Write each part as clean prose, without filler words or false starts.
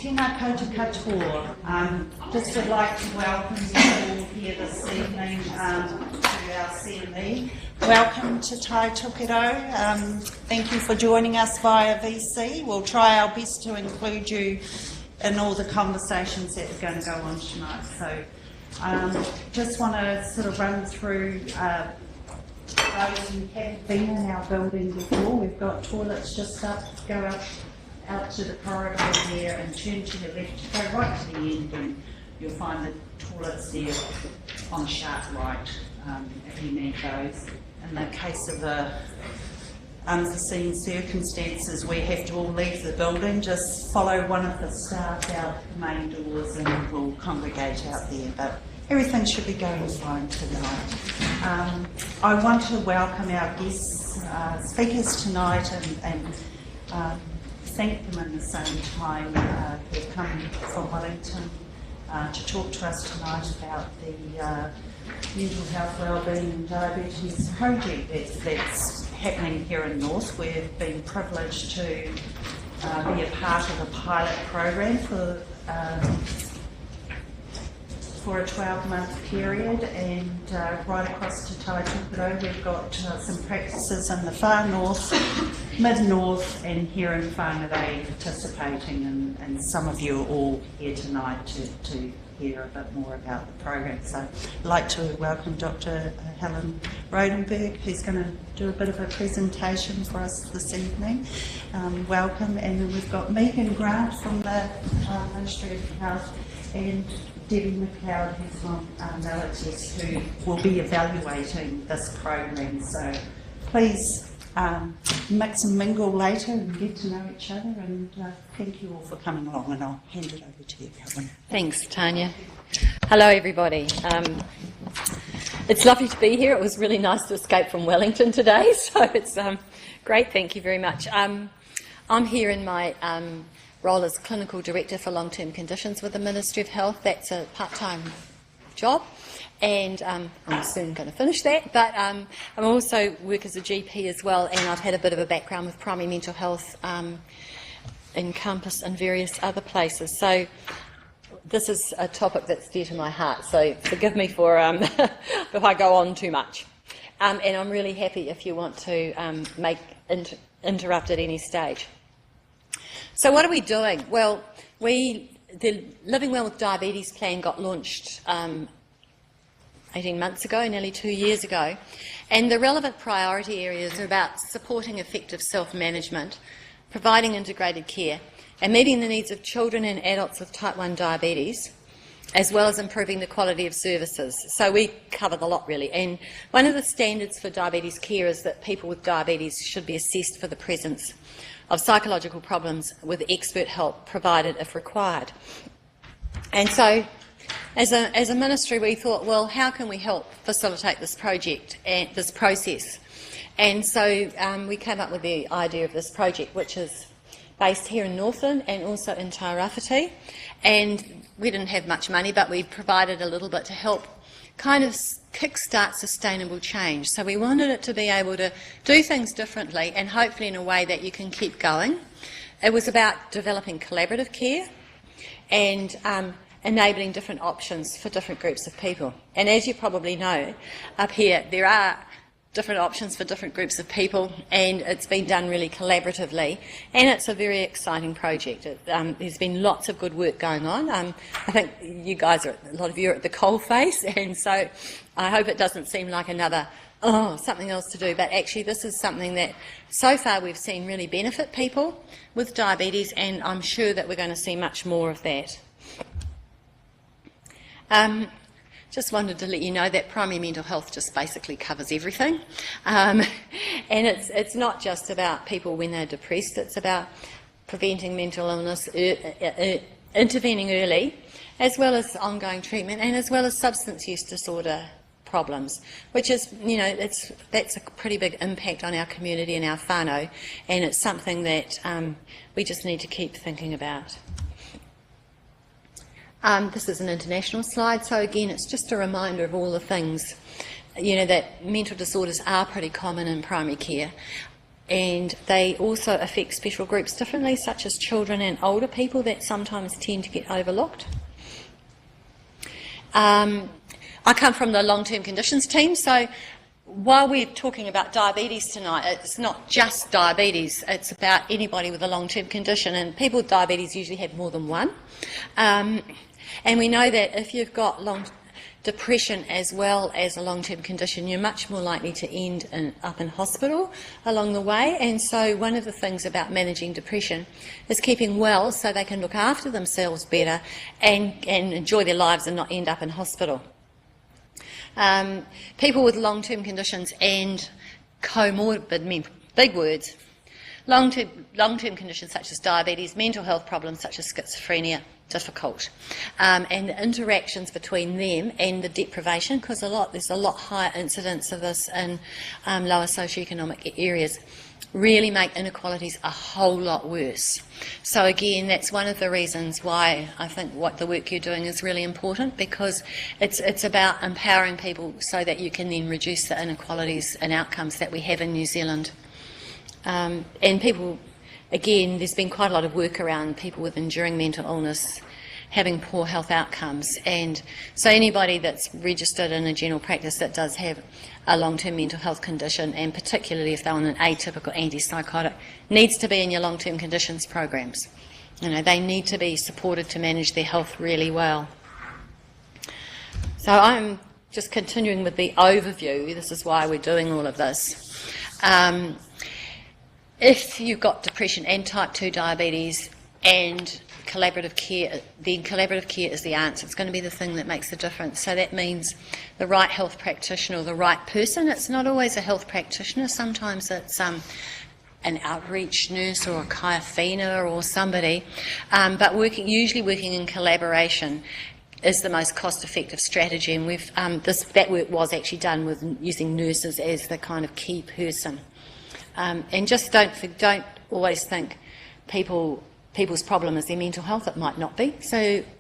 Tēnā koutou katoa. Just would like to welcome you all here this evening to our CME. Welcome to Tai Tukiro. Thank you for joining us via VC. We'll try our best to include you in all the conversations that are going to go on tonight. So just want to sort of run through those who haven't been in our building before. We've got toilets just up, go out to the corridor there and turn to the left, go right to the end and you'll find the toilets there on the sharp right if you need those. In the case of unforeseen circumstances, we have to all leave the building, just follow one of the staff out the main doors and we'll congregate out there. But everything should be going fine tonight. I want to welcome our guest speakers tonight and thank them at the same time who've come from Wellington to talk to us tonight about the mental health, wellbeing and diabetes project that's happening here in North. We've been privileged to be a part of a pilot program for a 12-month period, and right across to Tai Tukiro we've got some practices in the far north, mid-north and here in Whangarei participating, and some of you are all here tonight to hear a bit more about the program. So I'd like to welcome Dr. Helen Rodenberg, who's going to do a bit of a presentation for us this evening. Welcome. And then we've got Megan Grant from the Ministry of Health and Debbie McLeod, who's from Manaia, who will be evaluating this program. So please mix and mingle later and get to know each other, and thank you all for coming along, and I'll hand it over to you, Helen. Thanks, Tanya. Hello, everybody. It's lovely to be here. It was really nice to escape from Wellington today, so it's great. Thank you very much. I'm here in my role as Clinical Director for Long-Term Conditions with the Ministry of Health. That's a part-time job, and I'm soon going to finish that, but I also work as a GP as well, and I've had a bit of a background with primary mental health in Campus and various other places. So this is a topic that's dear to my heart, so forgive me for if I go on too much. And I'm really happy if you want to interrupt at any stage. So what are we doing? Well, the Living Well with Diabetes plan got launched 18 months ago, nearly 2 years ago, and the relevant priority areas are about supporting effective self-management, providing integrated care, and meeting the needs of children and adults with type 1 diabetes, as well as improving the quality of services. So we cover the lot, really. And one of the standards for diabetes care is that people with diabetes should be assessed for the presence of psychological problems with expert help provided if required. And so as a ministry we thought, well, how can we help facilitate this project and this process? And so we came up with the idea of this project, which is based here in Northland and also in Tairāwhiti. And we didn't have much money, but we provided a little bit to help kind of kick-start sustainable change. So we wanted it to be able to do things differently and hopefully in a way that you can keep going. It was about developing collaborative care and enabling different options for different groups of people. And as you probably know, up here there are different options for different groups of people, and it's been done really collaboratively, and it's a very exciting project. There's been lots of good work going on. I think you guys a lot of you are at the coalface, and so I hope it doesn't seem like another something else to do, but actually this is something that so far we've seen really benefit people with diabetes, and I'm sure that we're going to see much more of that. Just wanted to let you know that primary mental health just basically covers everything, and it's not just about people when they're depressed. It's about preventing mental illness, intervening early, as well as ongoing treatment, and as well as substance use disorder problems, which is, you know, that's a pretty big impact on our community and our whānau, and it's something that we just need to keep thinking about. This is an international slide, so again it's just a reminder of all the things, you know, that mental disorders are pretty common in primary care. and they also affect special groups differently, such as children and older people that sometimes tend to get overlooked. I come from the long-term conditions team, so while we're talking about diabetes tonight, it's not just diabetes, it's about anybody with a long-term condition, and people with diabetes usually have more than one. And we know that if you've got depression as well as a long-term condition, you're much more likely to end up in hospital along the way. And so one of the things about managing depression is keeping well so they can look after themselves better and enjoy their lives and not end up in hospital. People with long-term conditions and comorbid, big words, long-term conditions such as diabetes, mental health problems such as schizophrenia, difficult. And the interactions between them and the deprivation, because there's a lot higher incidence of this in lower socioeconomic areas, really make inequalities a whole lot worse. So again, that's one of the reasons why I think what the work you're doing is really important, because it's about empowering people so that you can then reduce the inequalities and outcomes that we have in New Zealand. And people, again, there's been quite a lot of work around people with enduring mental illness having poor health outcomes, and so anybody that's registered in a general practice that does have a long-term mental health condition, and particularly if they're on an atypical antipsychotic, needs to be in your long-term conditions programs. You know, they need to be supported to manage their health really well. So I'm just continuing with the overview. This is why we're doing all of this. If you've got depression and type 2 diabetes and collaborative care, then collaborative care is the answer. It's going to be the thing that makes the difference. So that means the right health practitioner or the right person. It's not always a health practitioner. Sometimes it's an outreach nurse or a chiropractor or somebody. But usually working in collaboration is the most cost-effective strategy. And that work was actually done with using nurses as the kind of key person. And just don't always think people's problem is their mental health. It might not be.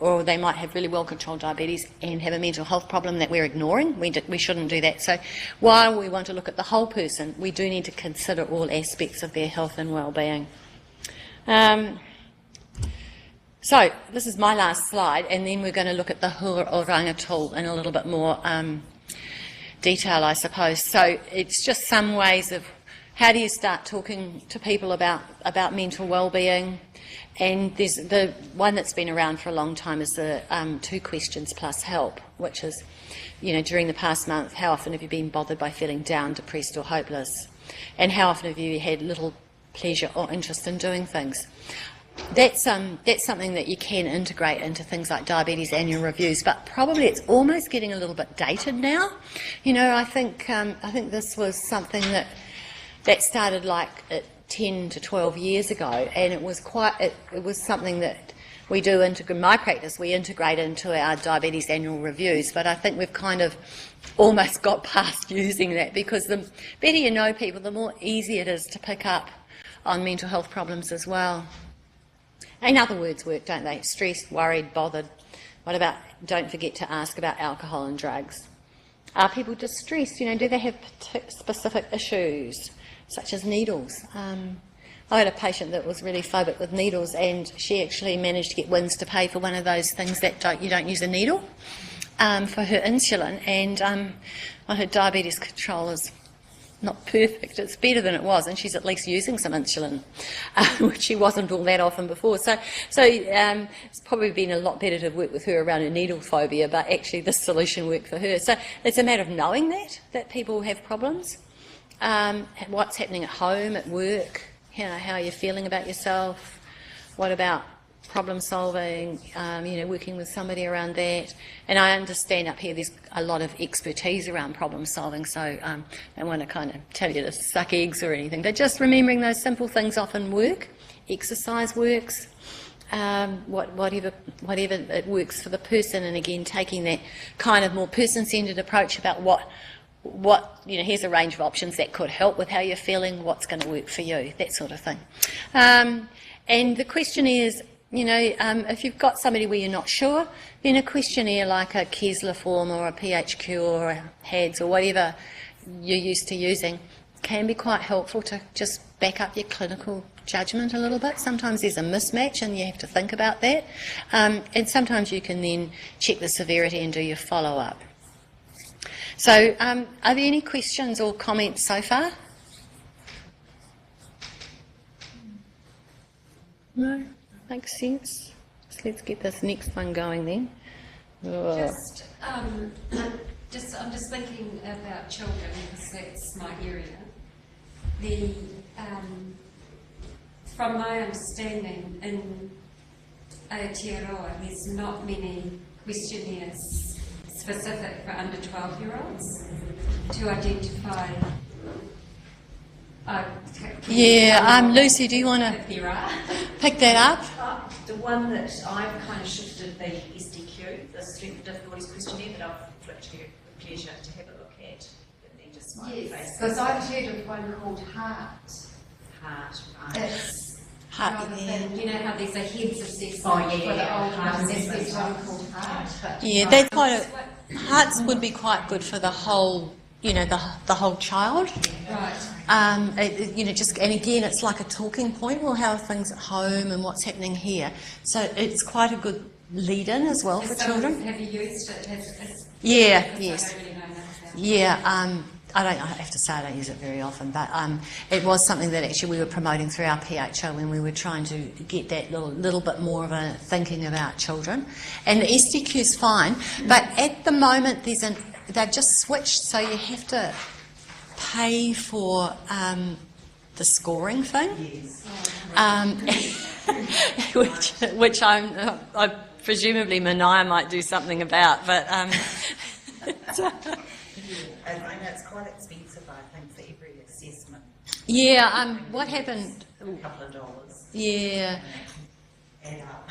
Or they might have really well-controlled diabetes and have a mental health problem that we're ignoring. We shouldn't do that. So while we want to look at the whole person, we do need to consider all aspects of their health and well-being. So this is my last slide, and then we're going to look at the Hura-o-Ranga tool in a little bit more detail, I suppose. So it's just some ways of how do you start talking to people about mental well-being. And there's the one that's been around for a long time is the 2 questions plus help, which is, during the past month, how often have you been bothered by feeling down, depressed or hopeless? And how often have you had little pleasure or interest in doing things? That's something that you can integrate into things like diabetes annual reviews, but probably it's almost getting a little bit dated now. I think this was something that started like 10 to 12 years ago, and it was something that we do in my practice. We integrate into our diabetes annual reviews, but I think we've kind of almost got past using that, because the better you know people, the more easy it is to pick up on mental health problems as well. And other words work, don't they? Stressed, worried, bothered. What about, don't forget to ask about alcohol and drugs. Are people distressed? Do they have specific issues, such as needles? I had a patient that was really phobic with needles, and she actually managed to get WINS to pay for one of those things that you don't use a needle for her insulin, and her diabetes control is not perfect. It's better than it was, and she's at least using some insulin, which she wasn't all that often before. So it's probably been a lot better to work with her around her needle phobia, but actually this solution worked for her. So it's a matter of knowing that people have problems. What's happening at home, at work, how you're feeling about yourself. What about problem solving, working with somebody around that. And I understand up here there's a lot of expertise around problem solving, so I don't want to kind of tell you to suck eggs or anything, but just remembering those simple things often work. Exercise works, whatever it works for the person, and again taking that kind of more person-centred approach about what here's a range of options that could help with how you're feeling, what's going to work for you, that sort of thing. And the questionnaires, if you've got somebody where you're not sure, then a questionnaire like a Kessler form or a PHQ or a HADS or whatever you're used to using can be quite helpful to just back up your clinical judgment a little bit. Sometimes there's a mismatch and you have to think about that. And sometimes you can then check the severity and do your follow-up. So are there any questions or comments so far? No? Makes sense. So let's get this next one going then. Oh. I'm just thinking about children because that's my area. From my understanding, in Aotearoa, there's not many questionnaires specific for under 12-year-olds to identify. Lucy, do you want to pick that up? The one that I've kind of shifted the SDQ, the Strength and Difficulties Questionnaire, that I've flipped to you with pleasure to have a look at. And then just smiley face. Because I've heard of one called Heart. Right. It's Heart, rather yeah. than, you know how there's a heads assessment Oh, yeah, for the yeah. older Heart ones, assessment. there's one called Heart. But Yeah, that's quite a... Hearts would be quite good for the whole, the whole child. right. Just, and again, it's like a talking point. Well, how are things at home and what's happening here? So it's quite a good lead-in as well for children. Have you used it? Yeah, because yes. I don't really know enough about it. Yeah, I have to say I don't use it very often, but it was something that actually we were promoting through our PHO when we were trying to get that little bit more of a thinking about children. And the SDQ is fine, but at the moment they've just switched, so you have to pay for the scoring thing, which I presumably Manaia might do something about, but. And I know it's quite expensive, I think, for every assessment. Yeah, what happened? A couple of dollars. Yeah, Add up.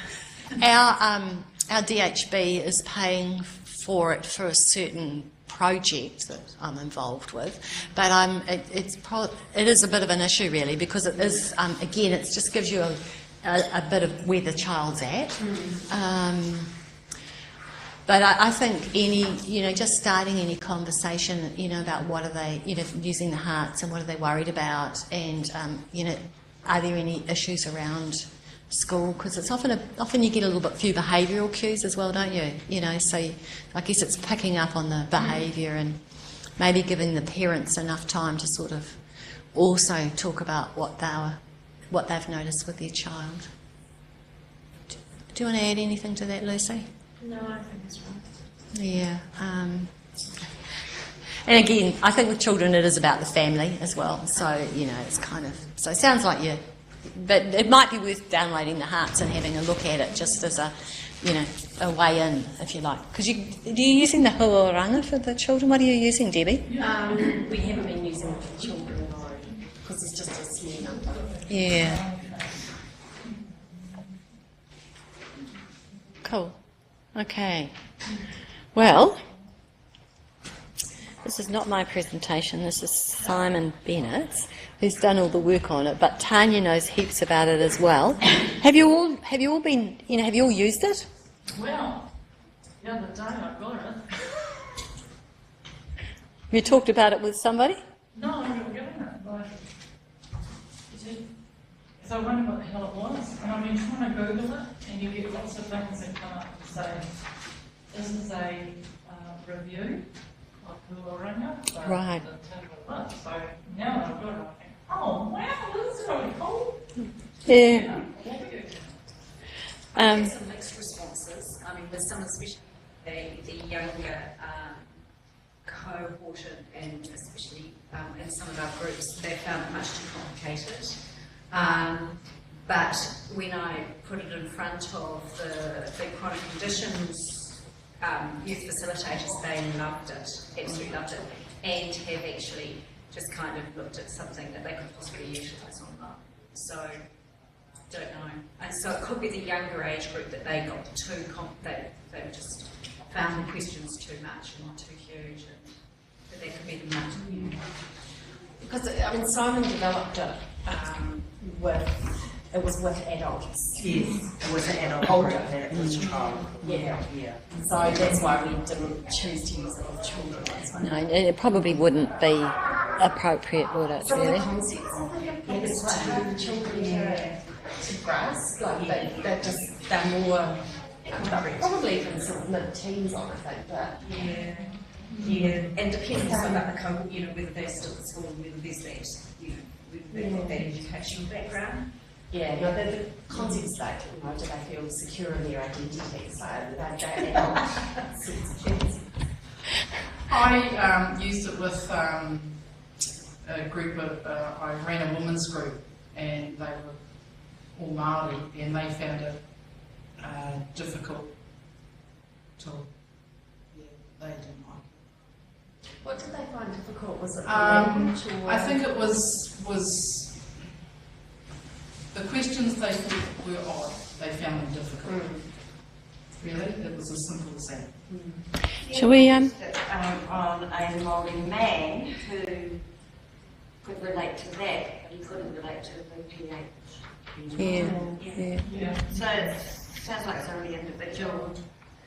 our DHB is paying for it for a certain project that I'm involved with, but it is a bit of an issue really because it is again it just gives you a bit of where the child's at. But I think just starting any conversation, about what are they, using the hearts and what are they worried about, and are there any issues around school? Because it's often you get a little bit few behavioural cues as well, don't you? So I guess it's picking up on the behaviour and maybe giving the parents enough time to sort of also talk about what they've noticed with their child. Do you want to add anything to that, Lucy? No, I think it's right. Yeah. And again, I think with children it is about the family as well. So, it's kind of... So it sounds like you... But it might be worth downloading the hearts and having a look at it just as a way in, if you like. Because are you using the huaranga for the children? What are you using, Debbie? We haven't been using it for children, though, because it's just a small number. Yeah. Cool. Okay. Well, this is not my presentation. This is Simon Bennett's, who's done all the work on it. But Tanya knows heaps about it as well. Have you all been? Have you all used it? Well, the other day I got it. You talked about it with somebody? No, I haven't given it. So I wondered what the hell it was, and I've been trying to Google it, and you get lots of things that come up and say, this is a review of Huaranga. Right. So now that I've got it, I think, oh wow, this is really cool. Yeah. Some mixed responses. I mean, with some, especially the younger cohort, and especially in some of our groups, they found it much too complicated. But when I put it in front of the chronic conditions youth facilitators, they loved it, absolutely loved it, and have actually just kind of looked at something that they could possibly utilise online. So, don't know. And so it could be the younger age group that they got too they just found the questions too much and too huge, and that they could be the much. Because Simon developed it with adults. Yes, it was an adult Older. group, and it was child. Yeah. Yeah. So that's why we didn't choose to use it with children. No, it probably wouldn't be appropriate, would it, Some of the really? concepts, maybe it's quite hard for children to grasp, like they're more, probably even sort of mid-teens on, I think, but. Yeah, and depends on about the cohort, you know, whether they're still at school, whether there's that, you know, whether they've got that educational background. Yeah, no, the concepts like, you know, do they feel secure in their identity, so they're adult sorts of things. I used it with a group of, I ran a women's group, and they were all Māori, and they found it difficult to, yeah, they didn't like it. What did they find difficult? Was it the language or? I think it was the questions they thought were odd, they found them difficult. Really, it was as simple as that. Shall we, on a Māori man who could relate to that, but he couldn't relate to the PH. Yeah. So it sounds like it's a really individual.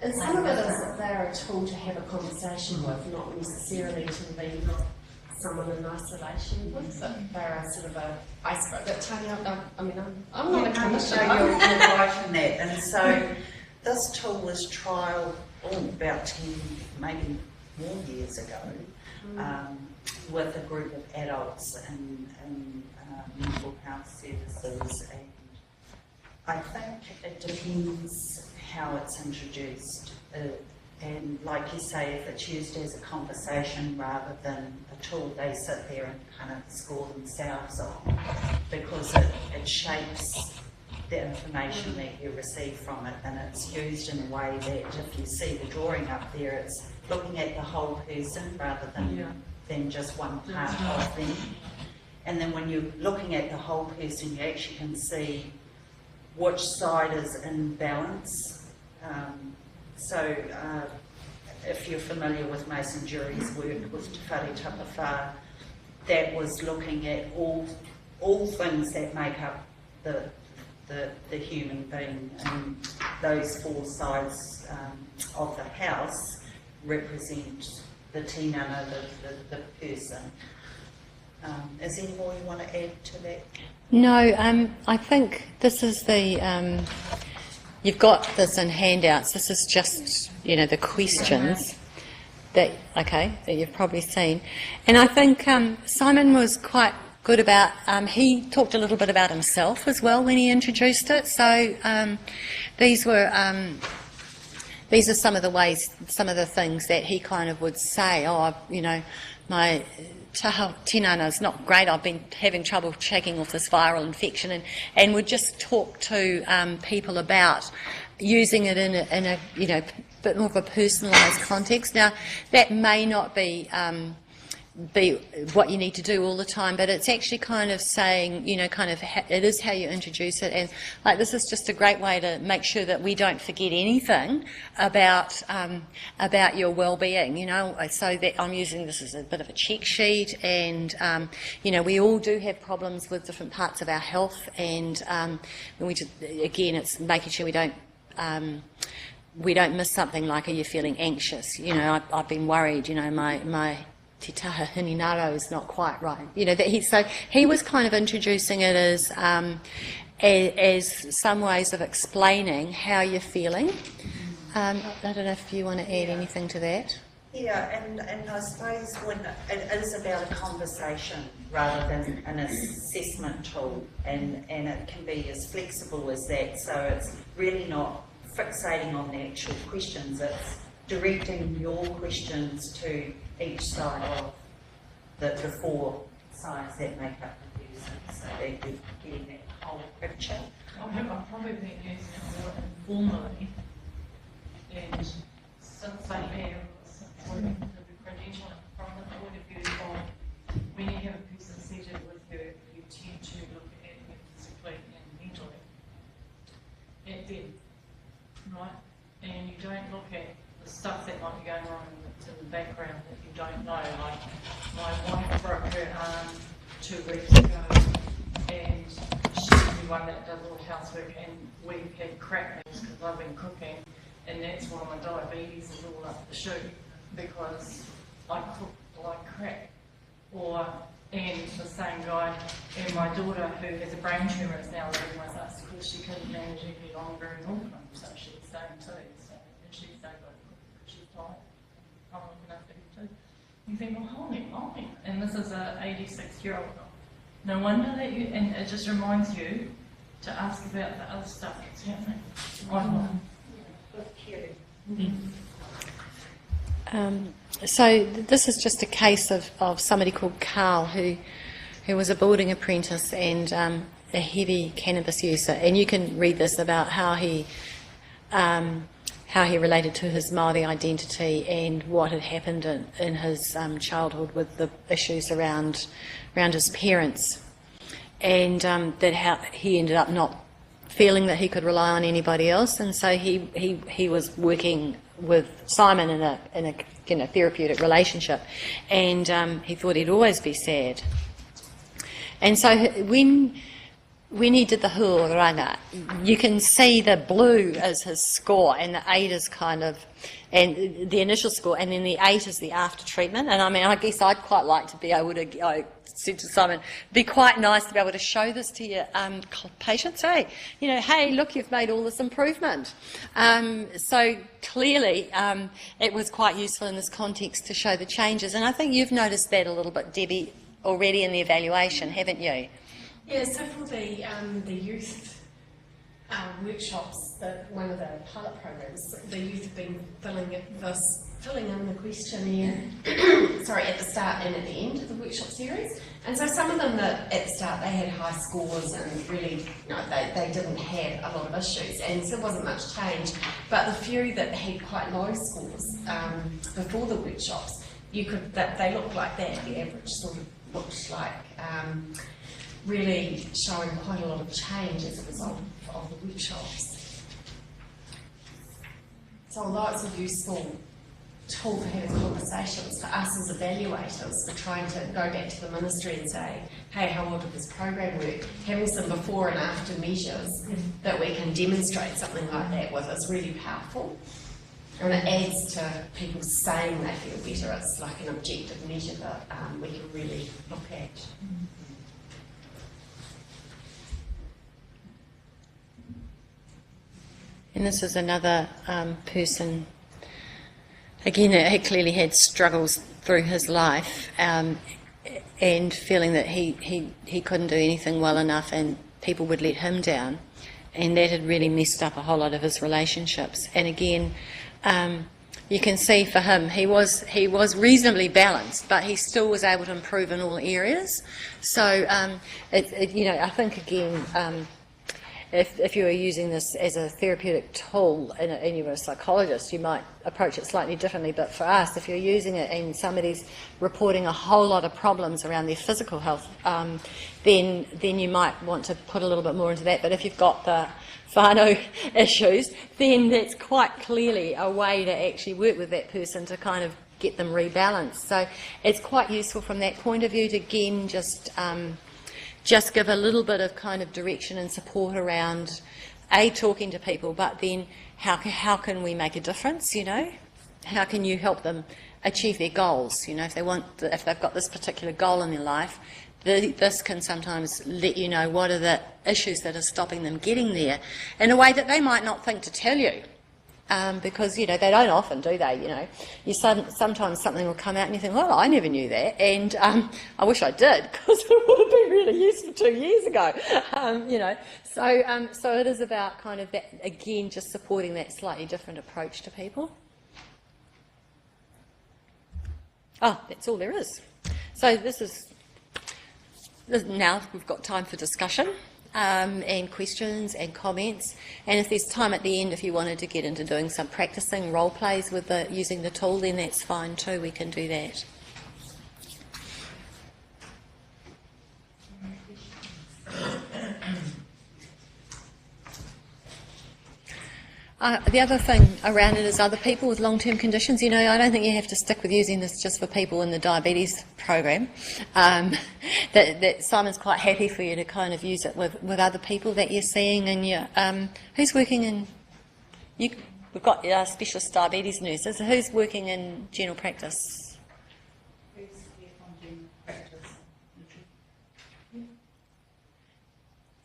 And some of it is that they're a tool to have a conversation with, not necessarily to leave someone in isolation with, but they're a sort of a icebreaker. But Tanya, I'm not a clinician. So you're right in that, and so this tool was trialled about 10, maybe more years ago, with a group of adults in mental health services, and I think it depends how it's introduced. And like you say, if it's used as a conversation rather than a tool they sit there and kind of score themselves on, because it shapes the information that you receive from it, and it's used in a way that if you see the drawing up there, it's looking at the whole person rather than just one part of them. And then when you're looking at the whole person, you actually can see which side is in balance. If you're familiar with Mason Jury's work with Te Whare Tapawha, that was looking at all things that make up the human being, and those four sides of the house represent the tinana, the person. Is there any more you want to add to that? No, I think this is the, you've got this in handouts. This is just, the questions that you've probably seen. And I think Simon was quite good about, he talked a little bit about himself as well when he introduced it. So these are some of the ways, some of the things that he kind of would say, my tinana is not great, I've been having trouble shaking off this viral infection, and would just talk to people about using it in a bit more of a personalised context. Now, that may not be what you need to do all the time, but it's actually kind of saying, it is how you introduce it, and this is just a great way to make sure that we don't forget anything about your well-being, so that I'm using this as a bit of a check sheet, and we all do have problems with different parts of our health, and it's making sure we don't miss something like, are you feeling anxious? I've been worried, my te taha hininaro is not quite right. He was kind of introducing it as some ways of explaining how you're feeling. I don't know if you want to add anything to that. Yeah, and I suppose when it is about a conversation rather than an assessment tool, and it can be as flexible as that, so it's really not fixating on the actual questions, it's directing your questions to each side of the four sides that make up the person, so that you're getting that whole picture. I've probably been using it more informally, and since I have working for the credential, from the point of view of when you have a person seated with her, you tend to look at them physically and mentally at them, right? And you don't look at the stuff that might be going on in the background that you don't know. Like, my wife broke her arm 2 weeks ago, and she's the one that does all the housework, and we've had crap meals because I've been cooking, and that's why my diabetes is all up the chute, because I cook like crap. And the same guy, and my daughter who has a brain tumour is now living with us because she couldn't manage any longer in Auckland, so she's staying too. So, and she's so good, she's tired. I'm looking after her too. You think, well, holy moly, and this is a 86-year-old. No wonder that you, and it just reminds you to ask about the other stuff that's happening. So this is just a case of somebody called Carl who was a building apprentice and a heavy cannabis user, and you can read this about how he related to his Māori identity and what had happened in his childhood with the issues around his parents, and that how he ended up not feeling that he could rely on anybody else, and so he was working with Simon in a therapeutic relationship, and he thought he'd always be sad. And so when he did the huaranga, you can see the blue as his score, and the 8 is kind of, and the initial score, and then the 8 is the after treatment. And I mean, I guess I'd quite like to be able to, I said to Simon, be quite nice to be able to show this to your patients. Hey, hey, look, you've made all this improvement. So clearly, it was quite useful in this context to show the changes. And I think you've noticed that a little bit, Debbie, already in the evaluation, haven't you? Yeah, so for the youth workshops, one of the pilot programs, the youth have been filling in the questionnaire at the start and at the end of the workshop series. And so some of them that at the start they had high scores and really they didn't have a lot of issues, and so there wasn't much change. But the few that had quite low scores before the workshops, they looked like that. The average sort of looked like really showing quite a lot of change as a result of the workshops. So although it's a useful tool for having conversations for us as evaluators, for trying to go back to the ministry and say, hey, how well did this program work? Having some before and after measures that we can demonstrate something like that with is really powerful. And it adds to people saying they feel better. It's like an objective measure that we can really look at. And this is another person, again, that had clearly had struggles through his life, and feeling that he couldn't do anything well enough and people would let him down, and that had really messed up a whole lot of his relationships. And again, you can see for him, he was reasonably balanced, but he still was able to improve in all areas. So, I think again, if you were using this as a therapeutic tool and you were a psychologist, you might approach it slightly differently. But for us, if you're using it and somebody's reporting a whole lot of problems around their physical health, then you might want to put a little bit more into that. But if you've got the whānau issues, then that's quite clearly a way to actually work with that person to kind of get them rebalanced. So it's quite useful from that point of view to, again, just give a little bit of kind of direction and support around talking to people, but then how can we make a difference? How can you help them achieve their goals? If they've got this particular goal in their life, this can sometimes let you know what are the issues that are stopping them getting there in a way that they might not think to tell you. Because, they don't often, do they? Sometimes something will come out and you think, well, I never knew that, and I wish I did, because it would have been really useful 2 years ago, So it is about kind of that, again, just supporting that slightly different approach to people. Oh, that's all there is. So now we've got time for discussion. And questions and comments, and if there's time at the end, if you wanted to get into doing some practicing role plays with using the tool, then that's fine too. We can do that. The other thing around it is other people with long-term conditions. I don't think you have to stick with using this just for people in the diabetes program. That Simon's quite happy for you to kind of use it with other people that you're seeing. And who's working in? We've got specialist diabetes nurses. Who's working in general practice? Who's here from general practice?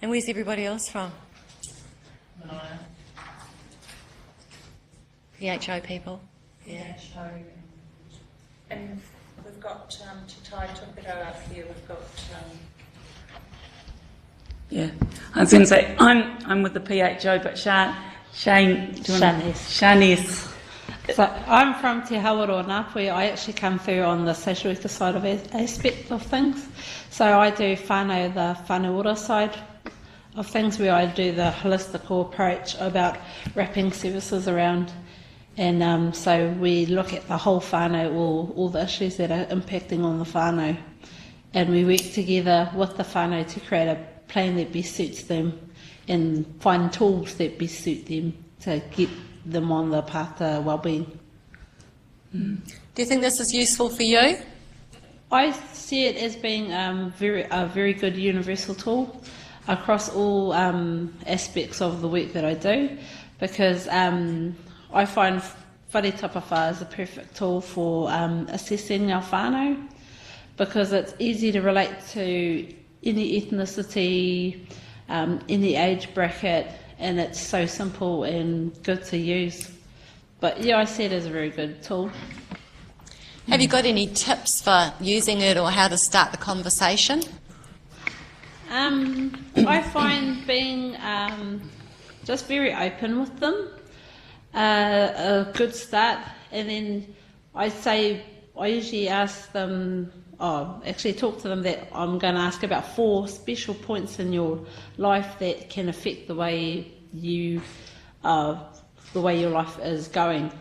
And where's everybody else from? Manaia. PHO people? Yeah. And we've got Te Tai Tupiro up here. We've got Yeah, I was going to say I'm with the PHO, but Shanice. So I'm from Te Hawaro Ngāpuhi. I actually come through on the social worker side of aspect of things. So I do whānau, the whānau side of things, where I do the holistical approach about wrapping services around. And so we look at the whole whānau, all the issues that are impacting on the whānau. And we work together with the whānau to create a plan that best suits them and find tools that best suit them to get them on the path to wellbeing. Do you think this is useful for you? I see it as being a very good universal tool across all aspects of the work that I do, because I find whare tapawha is a perfect tool for assessing our whānau, because it's easy to relate to any ethnicity, any age bracket, and it's so simple and good to use. But yeah, I see it as a very good tool. Have you got any tips for using it or how to start the conversation? I find being just very open with them a good start, and then I usually ask them, actually talk to them that I'm going to ask about 4 special points in your life that can affect the way your life is going.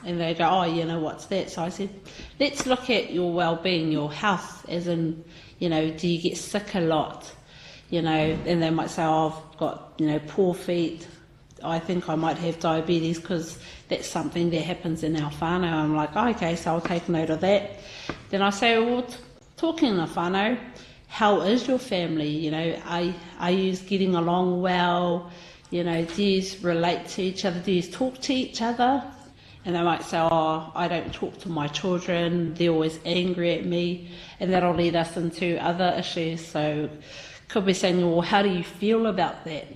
And they go, what's that? So I said, let's look at your well-being, your health, as in, do you get sick a lot? And they might say, I've got, poor feet. I think I might have diabetes because that's something that happens in our whānau. I'm like, okay, so I'll take note of that. Then I say, well, talking in the whānau, how is your family? Are you getting along well? Do you relate to each other? Do you talk to each other? And they might say, I don't talk to my children. They're always angry at me. And that'll lead us into other issues. So could be saying, well, how do you feel about that?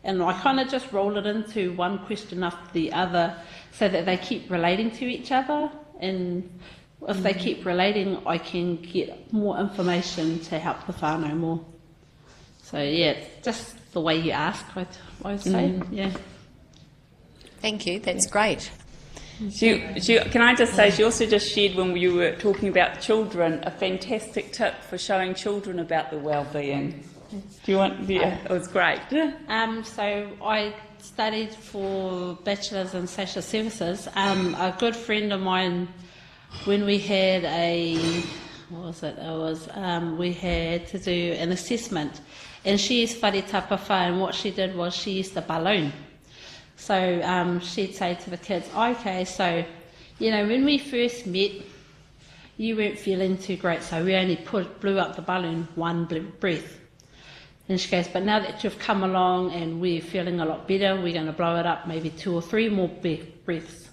And I kind of just roll it into one question after the other so that they keep relating to each other. And if they keep relating, I can get more information to help the whānau more. So yeah, just the way you ask, I'd say, yeah. Thank you, that's great. Can I just say, she also just shared when you were talking about children, a fantastic tip for showing children about the well-being. Do you want? Yeah, it was great. So I studied for bachelor's in social services. A good friend of mine, when we had we had to do an assessment, and she is whare tapawha, and what she did was she used a balloon. So she'd say to the kids, okay, so, when we first met, you weren't feeling too great, so we only blew up the balloon one breath. And she goes, but now that you've come along and we're feeling a lot better, we're going to blow it up maybe 2 or 3 more breaths.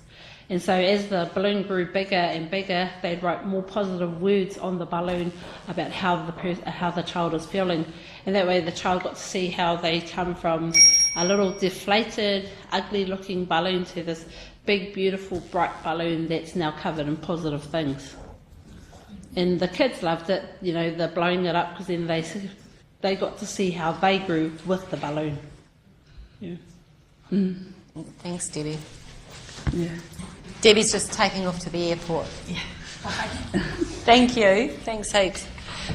And so as the balloon grew bigger and bigger, they'd write more positive words on the balloon about how the child is feeling. And that way the child got to see how they come from a little deflated, ugly-looking balloon to this big, beautiful, bright balloon that's now covered in positive things. And the kids loved it, the blowing it up, because then they got to see how they grew with the balloon. Yeah. Thanks, Debbie. Yeah. Debbie's just taking off to the airport. Yeah. Thank you. Thanks heaps.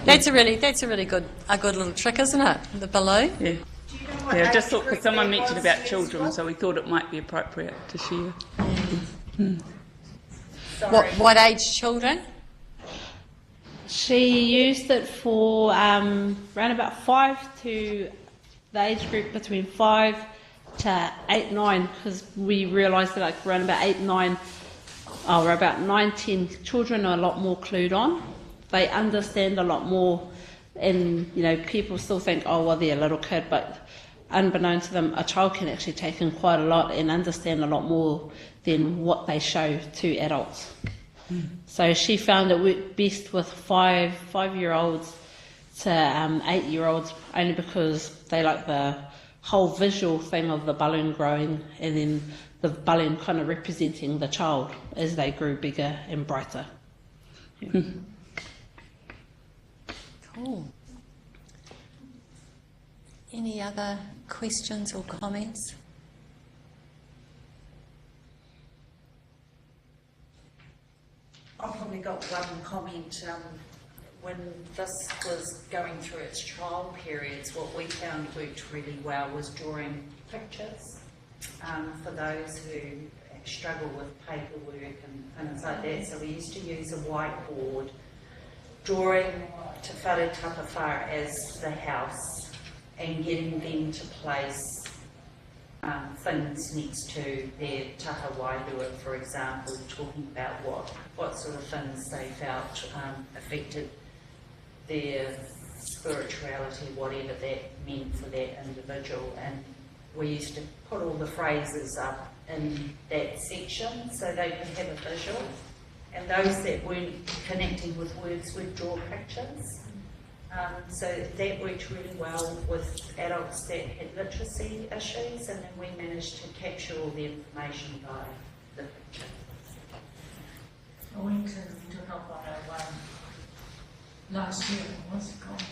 That's a really good little trick, isn't it? The balloon. Yeah. Yeah, I just thought because someone mentioned about children, so we thought it might be appropriate to share. What age children? She used it for around about 5 to the age group between 5 to 8, 9, because we realised that around about 8, 9, or about 9, 10 children are a lot more clued on. They understand a lot more, and people still think, oh well, they're a little kid, but unbeknown to them, a child can actually take in quite a lot and understand a lot more than what they show to adults. So she found it worked best with 5-year-olds to 8-year-olds, only because they like the whole visual thing of the balloon growing and then the balloon kind of representing the child as they grew bigger and brighter. Yeah. Cool. Any other questions or comments? I've probably got one comment. When this was going through its trial periods, what we found worked really well was drawing pictures for those who struggle with paperwork and things like that. So we used to use a whiteboard, drawing Te Whare Tapawhara as the house and getting them to place things next to their taha wairua, for example, talking about what sort of things they felt affected their spirituality, whatever that meant for that individual. And we used to put all the phrases up in that section so they could have a visual. And those that weren't connecting with words would draw pictures. So that worked really well with adults that had literacy issues, and then we managed to capture all the information by the picture. I went to help on a one last year, what's it called?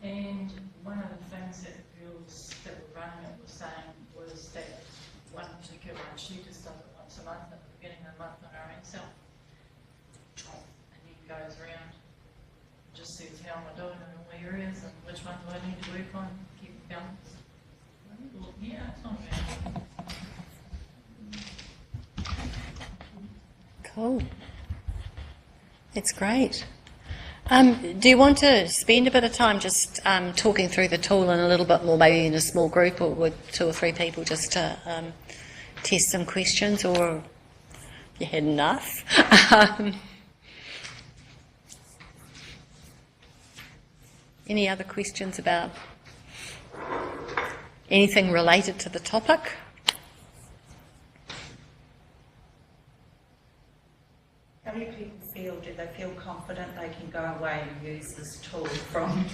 And one of the things that the girls that were running it were saying was that one particular one, she just does it once a month at the beginning of the month on her own self. And then goes around, just sees how am I doing in all the areas and which one do I need to work on, keep it balanced. Yeah, it's not bad. Cool. It's great. Do you want to spend a bit of time just talking through the tool in a little bit more, maybe in a small group or with 2 or 3 people, just to test some questions, or you had enough? Any other questions about anything related to the topic? How many people do they feel confident they can go away and use this tool from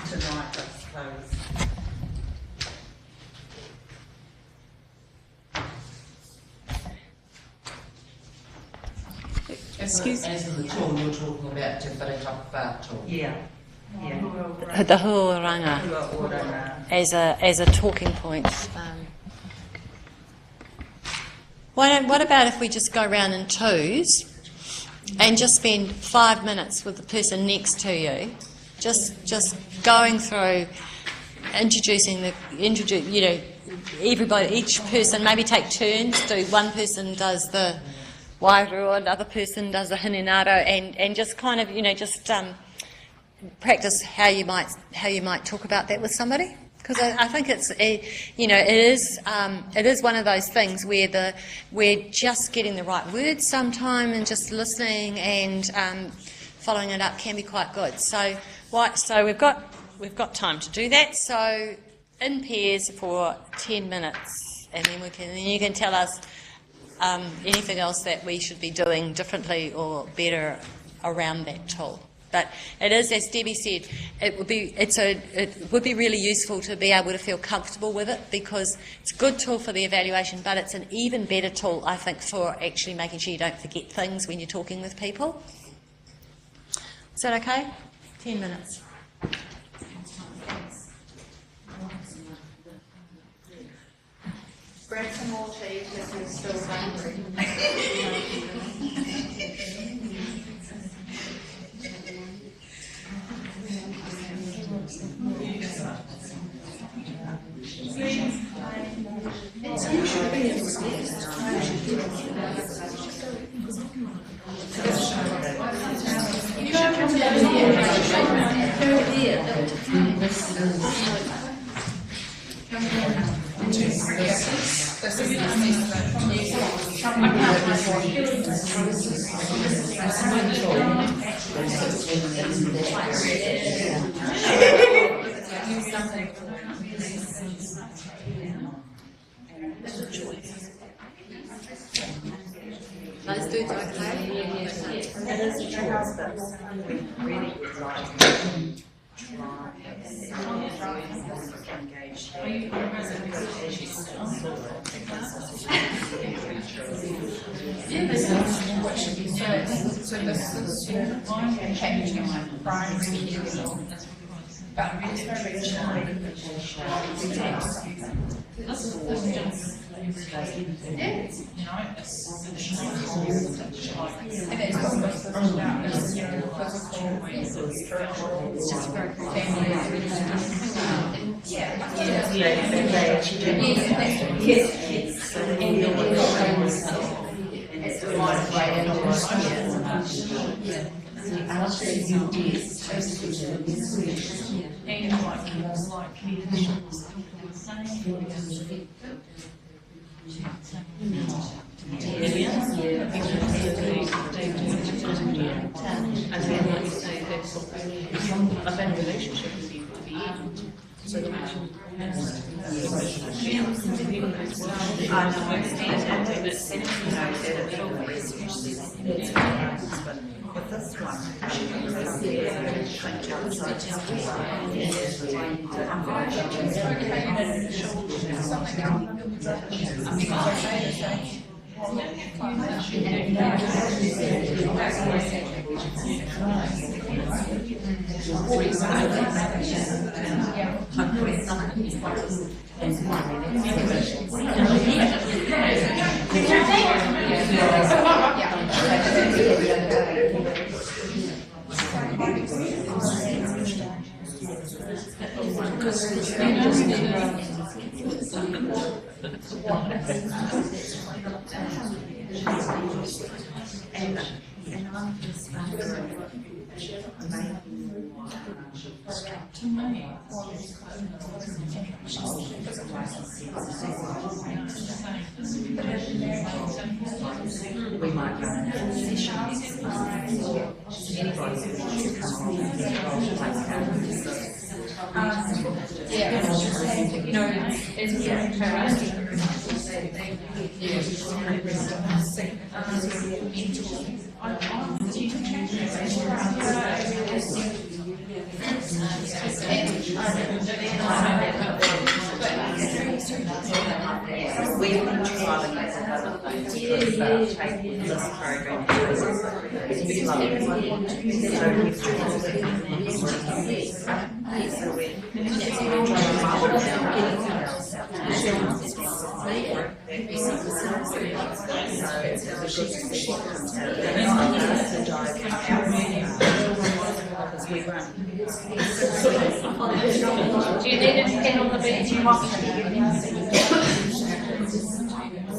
tonight, I suppose? Excuse me? As in the tool you're talking about, Te Whare Tapawhara tool. Yeah. The huaranga as a talking point. What about if we just go around in twos and just spend 5 minutes with the person next to you, just going through, introducing everybody, each person, maybe take turns. Do one person does the wairua, another person does the hinenaro, and just kind of practice how you might talk about that with somebody. Because I think it is one of those things where we're just getting the right words sometime, and just listening and following it up can be quite good. So we've got time to do that. So in pairs for 10 minutes, and then you can tell us anything else that we should be doing differently or better around that tool. But it is, as Debbie said, it would be really useful to be able to feel comfortable with it, because it's a good tool for the evaluation, but it's an even better tool, I think, for actually making sure you don't forget things when you're talking with people. Is that okay? 10 minutes. Grab some more tea because we're still hungry. Let's do food's okay? It is a choice, but we really would like to try engage. What should be said, so this is packaging primary but restoration. This is just, you know, it's additional and it's got most of it out as, you know, physical, spiritual, It's just for family. I've been in a relationship with you for years. So the with this one, and I'm just wondering, To me, we might run out of sessions. Anybody who wants to come on and take you know, it's we've been trialing this other things about taking this program. We love it. So we're do you need a pen on the bench? You want me to give you?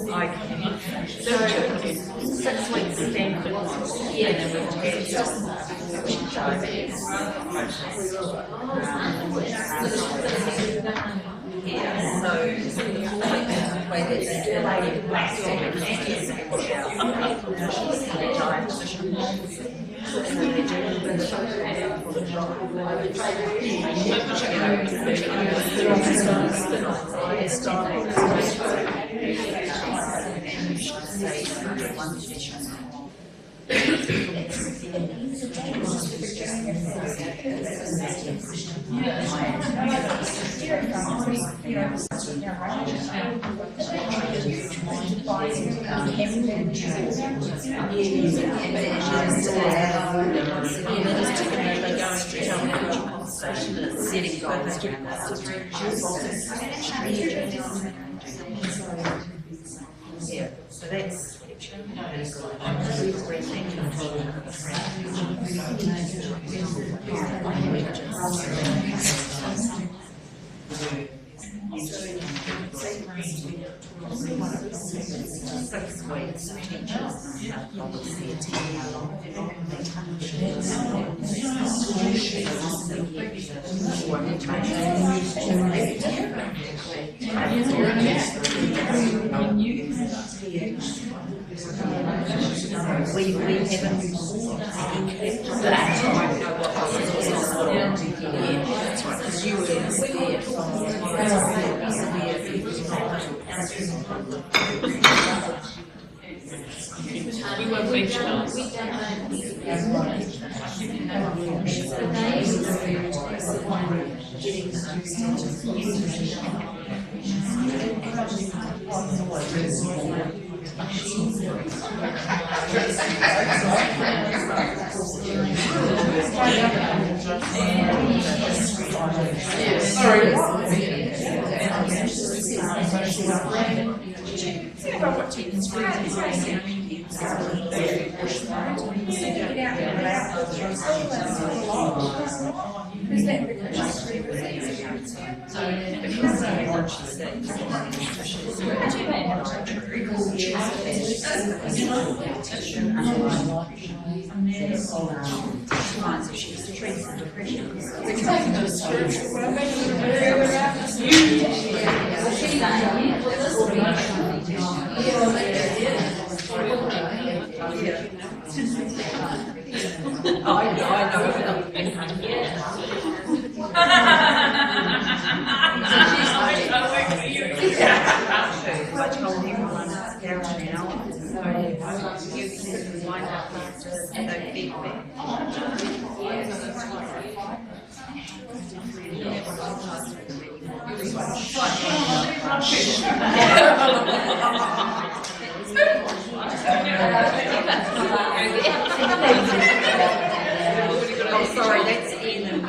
So 6 weeks standard ones, and then we've tested diabetes. Yeah, so setting goals around yeah, so that's we haven't because you were We won't beach house. Oh, sorry, that's in and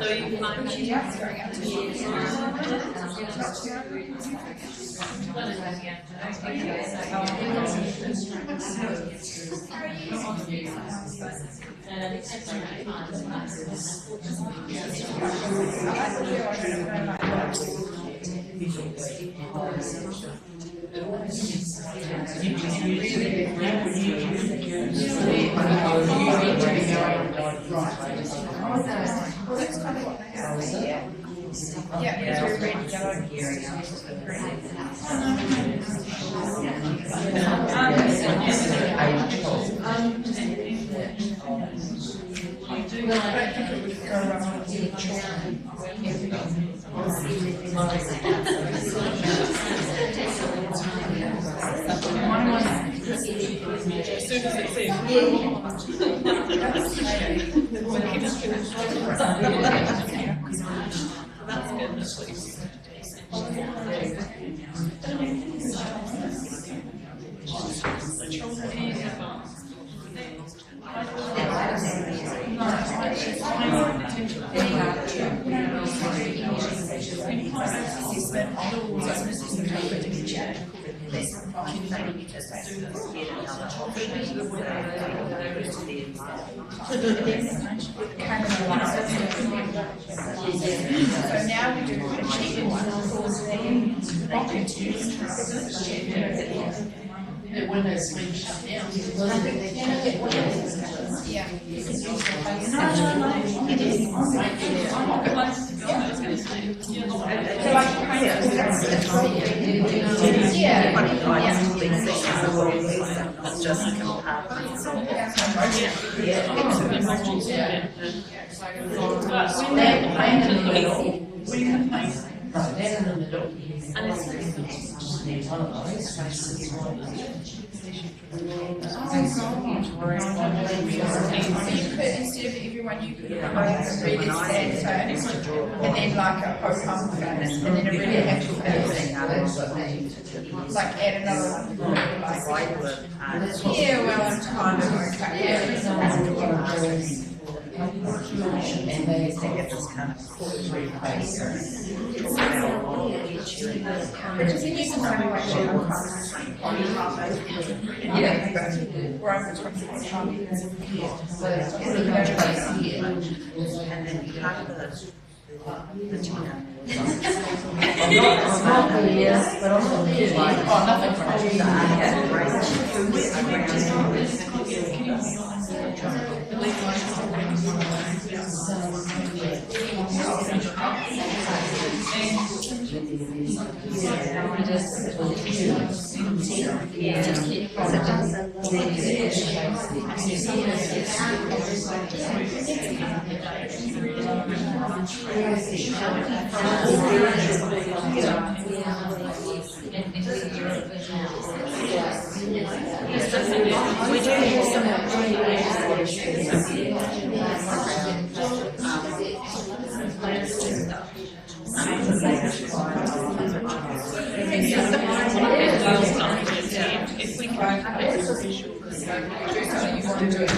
So you find when they swing shut down. Instead of everyone, you could have a really sad face and then like a ho-hum face and then a really happy face. Like add another one. Yeah, well, I'm kind of okay. Yeah. And they get this kind of corporate face. But just in using something like that, I'm kind of where I'm responsible. And then part of the china. Yes, but also nothing We do have some if we can do something you want to do it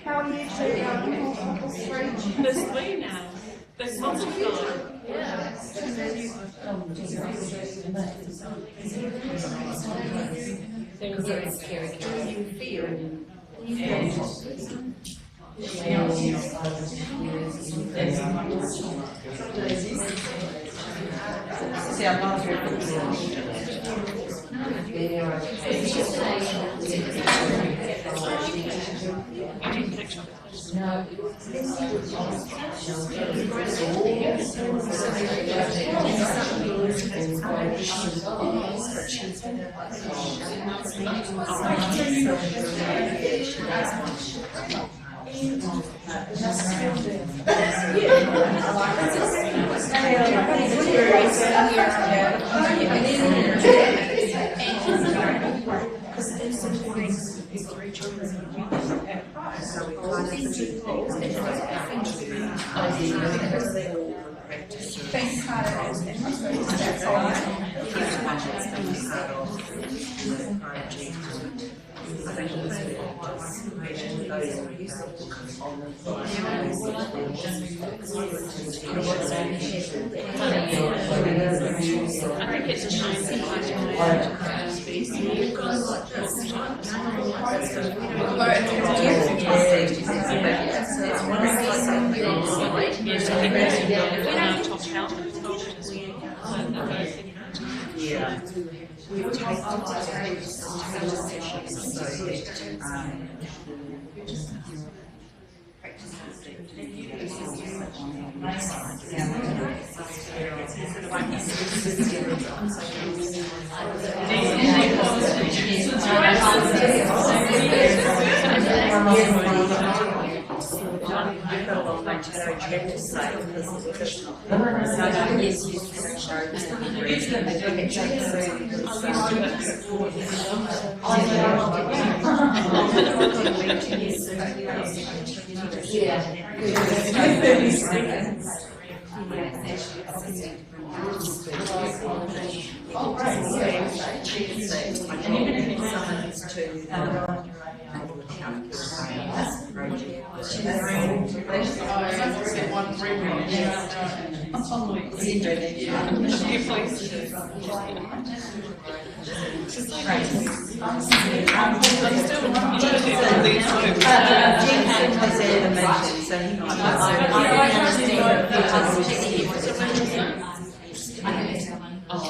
How are you two? There's three now. There's lots of them. Yeah. See, I'm not here for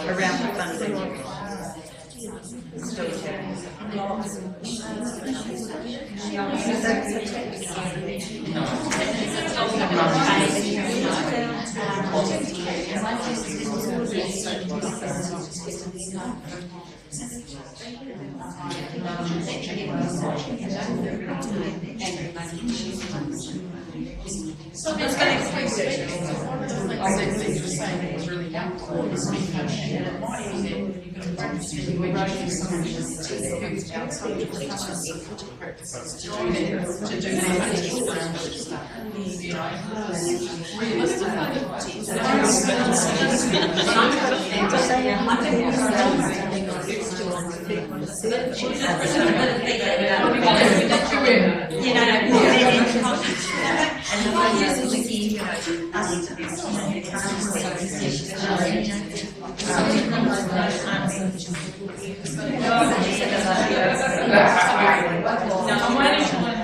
around the funding. So it's going to increase it. One of the things you were saying that was really helpful is because it might be that you can practice when you're writing something who's outside of the class to practice to do that, to do that. You know, I'm waiting for my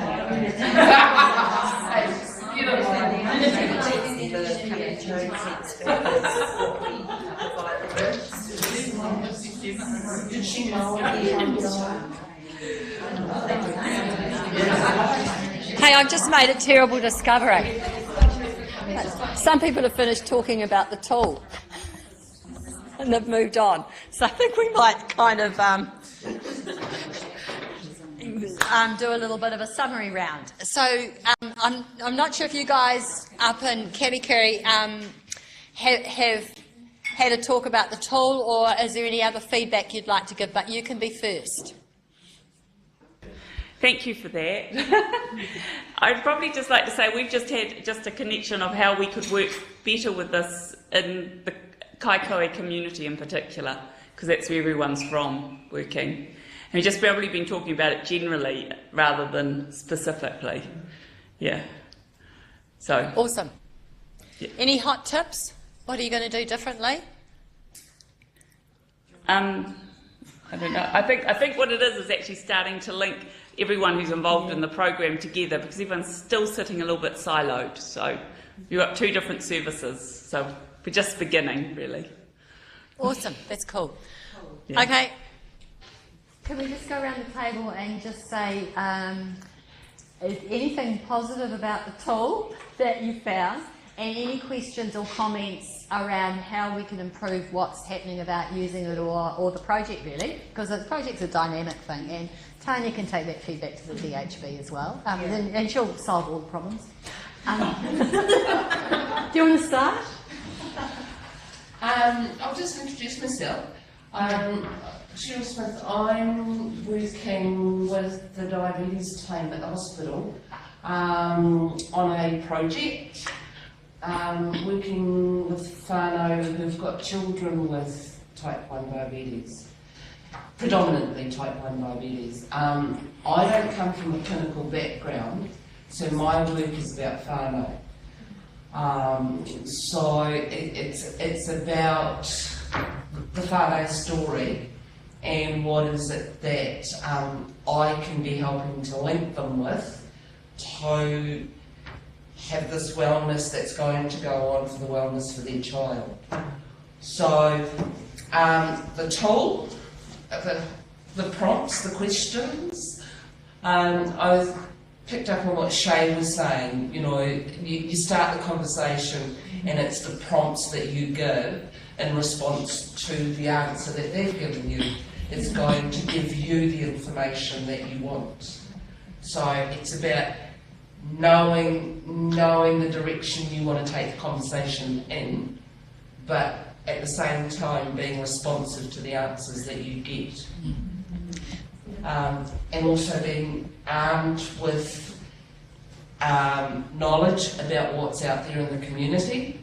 Hey, I've just made a terrible discovery. Some people have finished talking about the tool and they've moved on. So I think we might kind of do a little bit of a summary round. So I'm not sure if you guys up in Kerikeri have had a talk about the tool, or is there any other feedback you'd like to give? But you can be first. Thank you for that. I'd probably just like to say we've just had just a connection of how we could work better with this in the Kaikoai community in particular, because that's where everyone's from working. And we've just probably been talking about it generally rather than specifically. Yeah. So. Awesome. Yeah. Any hot tips? What are you going to do differently? I don't know. I think what it is actually starting to link everyone who's involved in the program together, because everyone's still sitting a little bit siloed. So you've got two different services. So we're just beginning, really. Awesome. That's cool. Yeah. Okay. Can we just go around the table and just say, is anything positive about the tool that you found, and any questions or comments around how we can improve what's happening about using it, or the project really, because the project's a dynamic thing, and Tanya can take that feedback to the DHB as well, and she'll solve all the problems. Do you want to start? I'll just introduce myself. Cheryl Smith. I'm working with the diabetes team at the hospital on a project, working with whānau who've got children with type 1 diabetes, predominantly type 1 diabetes. I don't come from a clinical background, so my work is about whānau. So it's about the whānau story, and what is it that I can be helping to link them with to have this wellness that's going to go on for the wellness for their child. So the tool, the prompts, the questions, I picked up on what Shay was saying. You know, you start the conversation and it's the prompts that you give in response to the answer that they've given you. It's going to give you the information that you want. So it's about knowing the direction you want to take the conversation in, but at the same time being responsive to the answers that you get. And also being armed with knowledge about what's out there in the community,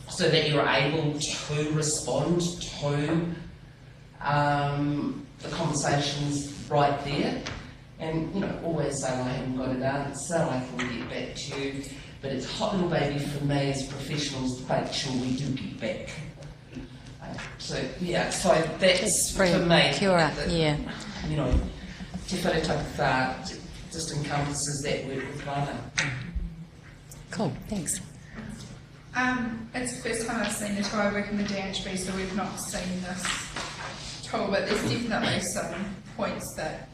so that you're able to respond to the conversations right there. And, you know, always say, I haven't got an answer, I can get back to you. But it's hot little baby for me as professionals to make sure we do get back. So, yeah, so that's for me. Kia ora, yeah. You know, Te Whare Takuwha just encompasses that work with whānau. Cool, thanks. It's the first time I've seen the tool. I work in the DHB, so we've not seen this tool, but there's definitely some points that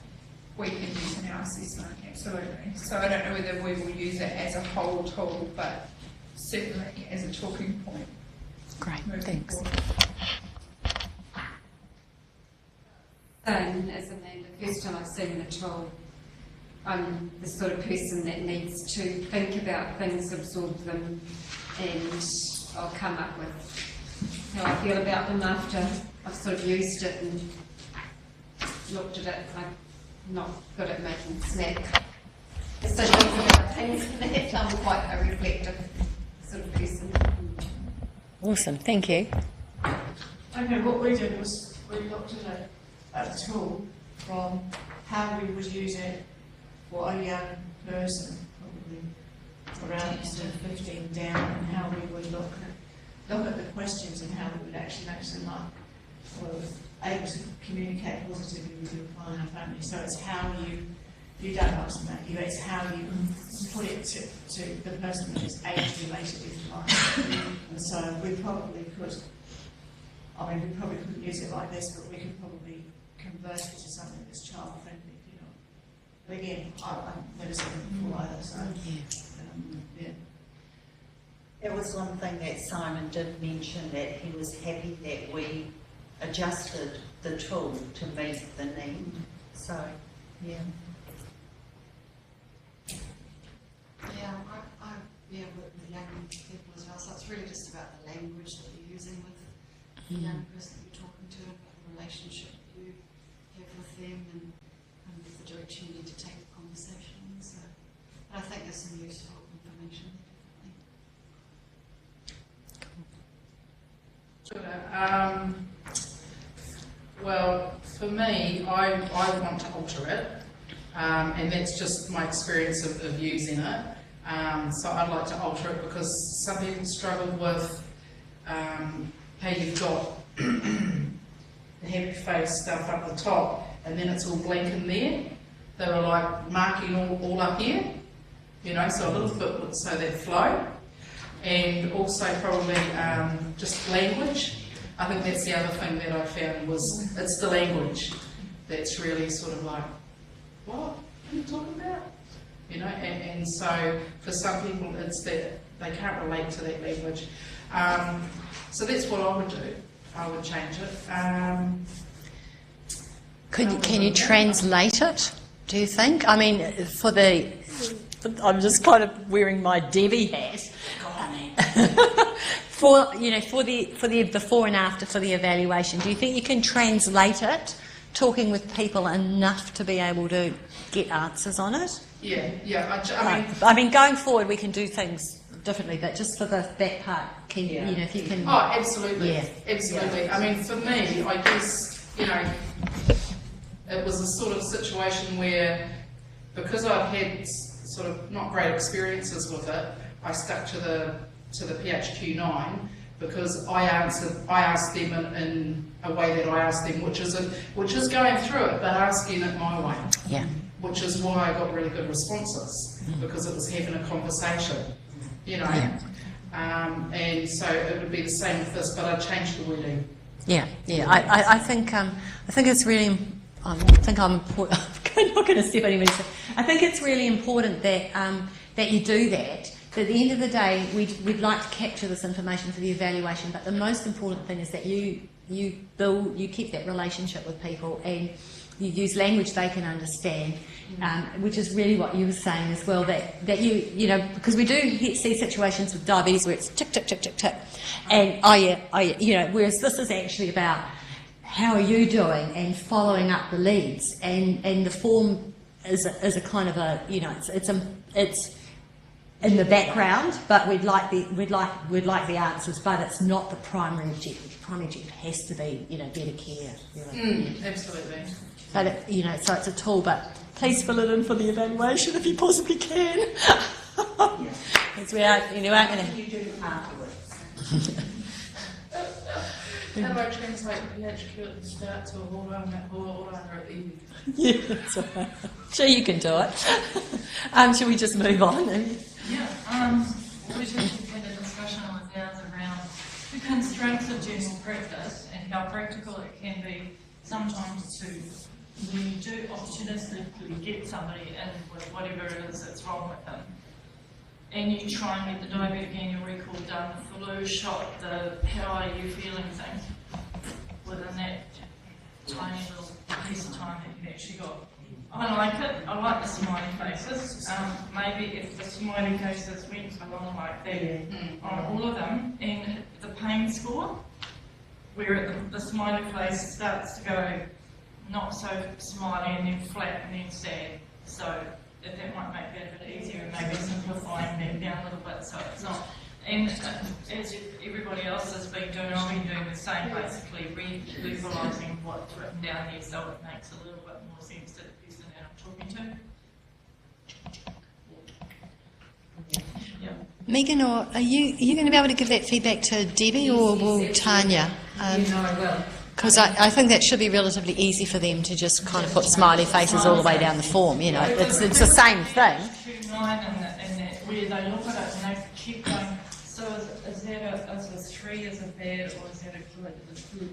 we can use in our assessment, absolutely. So I don't know whether we will use it as a whole tool, but certainly as a talking point. Great, thanks. Same as Amanda, first time I've seen the tool. I'm the sort of person that needs to think about things, absorb them, and I'll come up with how I feel about them after I've sort of used it and looked at it. I'm not good at making snap decisions about things that I'm quite a reflective sort of person. Awesome, thank you. Okay, what we did was we looked at a tool from how we would use it for a young person, probably around sort of 15 down, and how we would look at the questions and how we would actually match them up. So able to communicate positively with your client family. So it's how you don't ultimate you, it's how you put it to the person that is age related, if you like. And so we probably could, I mean, we probably couldn't use it like this, but we could probably convert it to something that's child friendly, you know. But again, I've never seen it before either, so yeah. It was one thing that Simon did mention, that he was happy that we adjusted the tool to meet the need. So, yeah. Yeah, I work with young people as well, so it's really just about the language that you're using with the young person that you're talking to, and the relationship you have with them, and the direction you need to take the conversation. So, but I think there's some useful information there. Well, for me, I want to alter it, and that's just my experience of using it. So I'd like to alter it because some people struggle with how you've got the happy face stuff up the top, and then it's all blank in there. They were like marking all up here, you know, so a little bit so they flow. And also probably just language. I think that's the other thing that I found was it's the language that's really sort of like, what are you talking about? You know, and so for some people it's that they can't relate to that language. So that's what I would do. I would change it. Can you translate it, do you think? I mean, I'm just kind of wearing my Debbie hat. For the before and after for the evaluation, do you think you can translate it, talking with people enough to be able to get answers on it? Yeah. I mean, going forward we can do things differently, but just for that part, if you can. Oh, absolutely. Yeah. Absolutely. Yeah. I mean, for me, I guess, you know, it was a sort of situation where, because I've had sort of not great experiences with it, I stuck to the PHQ9 because I asked them in a way that I asked them, which is going through it, but asking it my way. Yeah. Which is why I got really good responses, because it was having a conversation, you know. Yeah. And so it would be the same with this, but I changed the wording. Yeah. I think it's really. I'm not going to step anybody. I think it's really important that you do that. But at the end of the day, we'd like to capture this information for the evaluation. But the most important thing is that you keep that relationship with people, and you use language they can understand, which is really what you were saying as well. That you know, because we do see situations with diabetes where it's tick tick tick tick tick, and oh yeah, you know, whereas this is actually about how are you doing and following up the leads, and the form is a kind of a, you know, it's in the background, but we'd like the answers, but it's not the primary objective. The primary objective has to be, you know, better care. Really. Absolutely. But you know, so it's a tool. But please fill it in for the evaluation if you possibly can. Because we aren't going to. You do afterwards. How do I translate PHQ at the start to a water at the end? Yeah, that's right. Sure, you can do it. Shall we just move on? Yeah, we just had a discussion with ours around the constraints of general practice and how practical it can be sometimes to, when you do opportunistically get somebody in with whatever it is that's wrong with them, and you try and get the diabetic annual record done, the flu shot, the how are you feeling thing, within that tiny little piece of time that you've actually got. I like it. I like the smiley faces. Maybe if the smiley faces went along like that on all of them, and the pain score, where the smiley face starts to go not so smiley and then flat and then sad. So if that might make that a bit easier, and maybe simplifying that down a little bit so it's not. And as everybody else has been doing, I've been doing the same, basically visualising what's written down here so it makes a little bit more sense to the person that I'm talking to. Yeah. Megan, or are you going to be able to give that feedback to Debbie, or will Tanya? I will. Because I think that should be relatively easy for them to just kind of put smiley faces all the way down the form, you know. It's the same thing. 2.9 and that where they look at it and they keep going, so is a 3 is a bad or is that a good,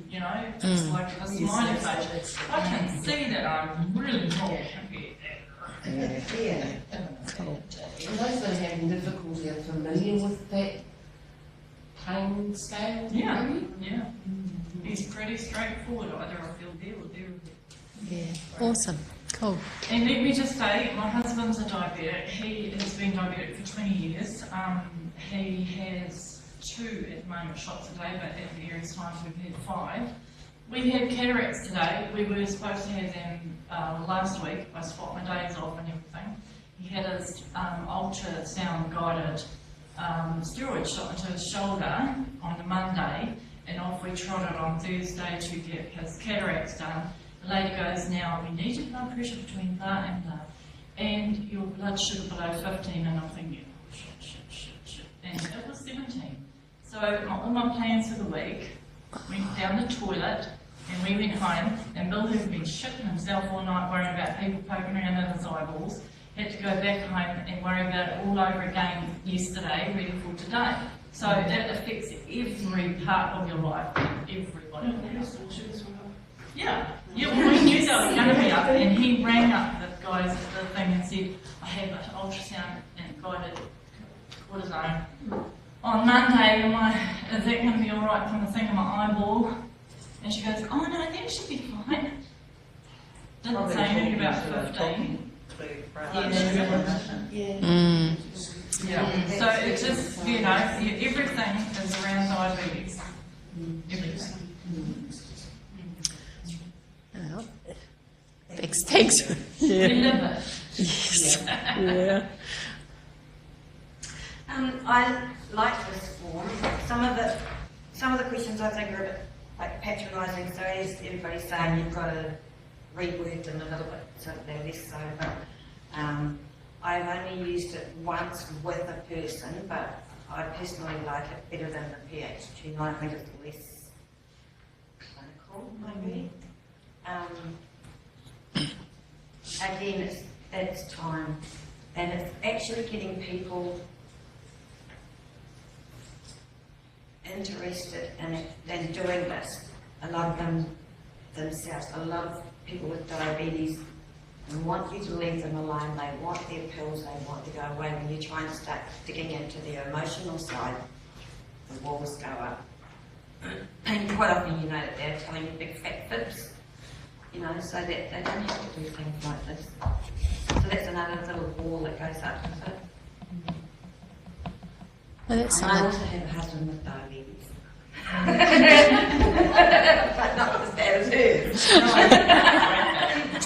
you know? It's like a smiley face. I can see that I'm really not happy at that. Yeah. Cool. And those that are having difficulty are familiar with that pain scale? Yeah, yeah. He's pretty straightforward. Either I feel there or there. Yeah, awesome. Cool. And let me just say, my husband's a diabetic. He has been diabetic for 20 years. He has 2 at the moment shots a day, but at various times we've had 5. We had cataracts today. We were supposed to have them last week. I swapped my days off and everything. He had his ultrasound guided steroid shot into his shoulder on the Monday, and off we trotted on Thursday to get his cataracts done. The lady goes, now we need your blood pressure between that and that, and your blood sugar below 15, and I'm thinking, oh, shit, and it was 17. So all my plans for the week went down the toilet, and we went home, and Bill, who had been shitting himself all night worrying about people poking around in his eyeballs, had to go back home and worry about it all over again yesterday, ready for today. So that affects every part of your life, everybody. Yeah, well, we knew that was going to be up, and he rang up the guys at the thing and said, I have an ultrasound and guided cortisone. On Monday, is that going to be alright from the thing in my eyeball? And she goes, oh no, that should be fine. Didn't say anything about 15. Yeah. So it's just, you know, everything is around diabetes. Everything. Well, thanks. We live it. Yes. Yeah. I like this form. Some of the questions I think are a bit like patronising. So as everybody's saying, you've got to reword them a little bit so that they're less so. But I've only used it once with a person, but I personally like it better than the PhD. I think it's less clinical, maybe. Again, it's time, and it's actually getting people interested in doing this. A lot of them themselves, a lot of people with diabetes want you to leave them alone. They want their pills, they want to go away. When you try and start digging into their emotional side, the walls go up. And quite often you know that they're telling you big fat fibs, you know, so that they don't have to do things like this. So that's another little wall that goes up with it. Well, that's I also have a husband with diabetes. But not as bad as hers.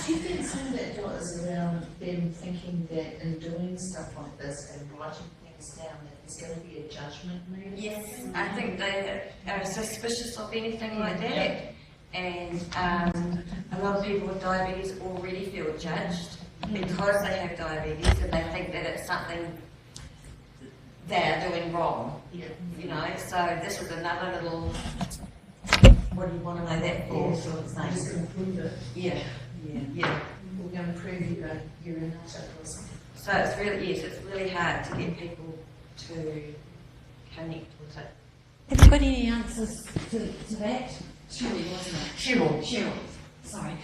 Do you think some of that thought is around them thinking that in doing stuff like this and writing things down that there's going to be a judgment made? Yes, I think they are suspicious of anything like that. And a lot of people with diabetes already feel judged because they have diabetes and they think that it's something they're doing wrong. You know, so this is another little, what do you want to know that for? So it's not just going to prove it. Yeah. We're going to prove you're a nutter or something. So it's really, yes, it's really hard to get people to connect with it. Have you got any answers to that? Cheryl, wasn't it? Cheryl. Sorry.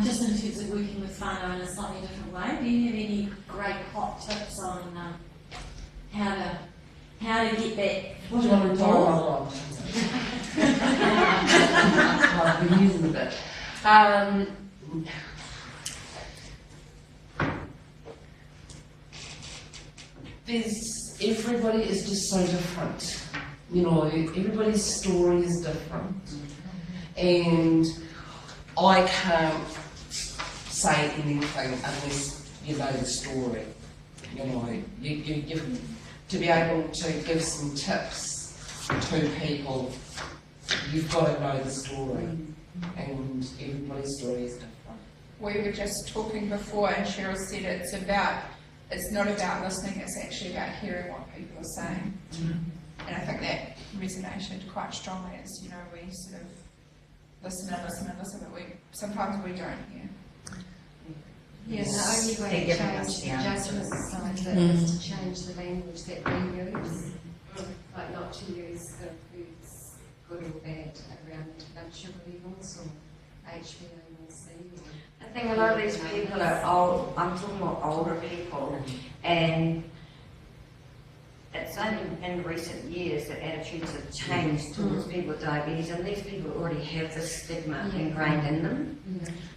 Just in terms of working with whānau in a slightly different way, do you have any great hot tips on how to get that What do you want to talk about? I've been using a bit. Everybody is just so different. You know, everybody's story is different. And I can't say anything unless you know the story. You know, to be able to give some tips to people, you've got to know the story. And everybody's story is different. We were just talking before and Cheryl said it's not about listening, it's actually about hearing what people are saying. And I think that resonated quite strongly as, you know, we sort of listen and listen and listen, but sometimes we don't hear. Yeah, the only way to change the adjustment side of it is to change the language that we use. Like not to use the foods good or bad around blood sugar levels or HbA1c. I think a lot of these people are old, I'm talking about older people, and it's only in recent years that attitudes have changed towards people with diabetes, and these people already have this stigma ingrained in them.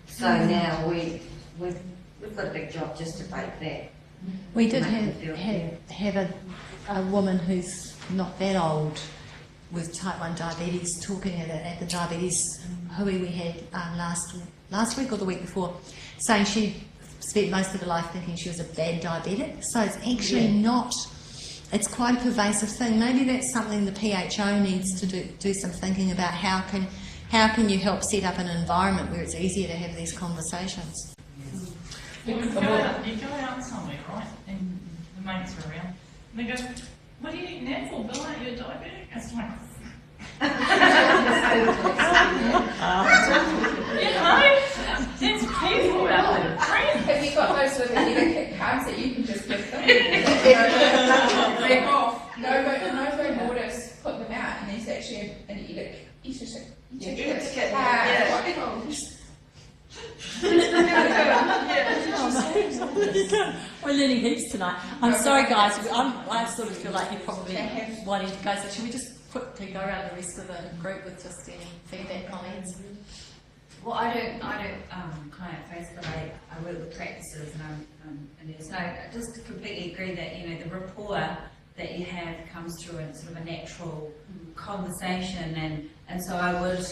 So now we've got a big job just to break that. We did Make them feel have a woman who's not that old with type 1 diabetes talking at the diabetes hui we had last week or the week before, saying she spent most of her life thinking she was a bad diabetic. So it's actually not, it's quite a pervasive thing. Maybe that's something the PHO needs to do some thinking about. How can you help set up an environment where it's easier to have these conversations? You go out somewhere, right, and the mates are around, and they go, "What are you eating that for, Bill? Aren't you a diabetic?" It's like, it's people out there. Have you got those with the etiquette cards that you can just give them? No borders, put them out, and there's actually an etiquette card. We're learning heaps tonight. I'm sorry, guys. I sort of feel like you're probably wanting to go. So should we just quickly go around the rest of the group with just any feedback, comments? Well, I don't client face, but I work with practices, and there's I just completely agree that the rapport that you have comes through in sort of a natural conversation, and so I would,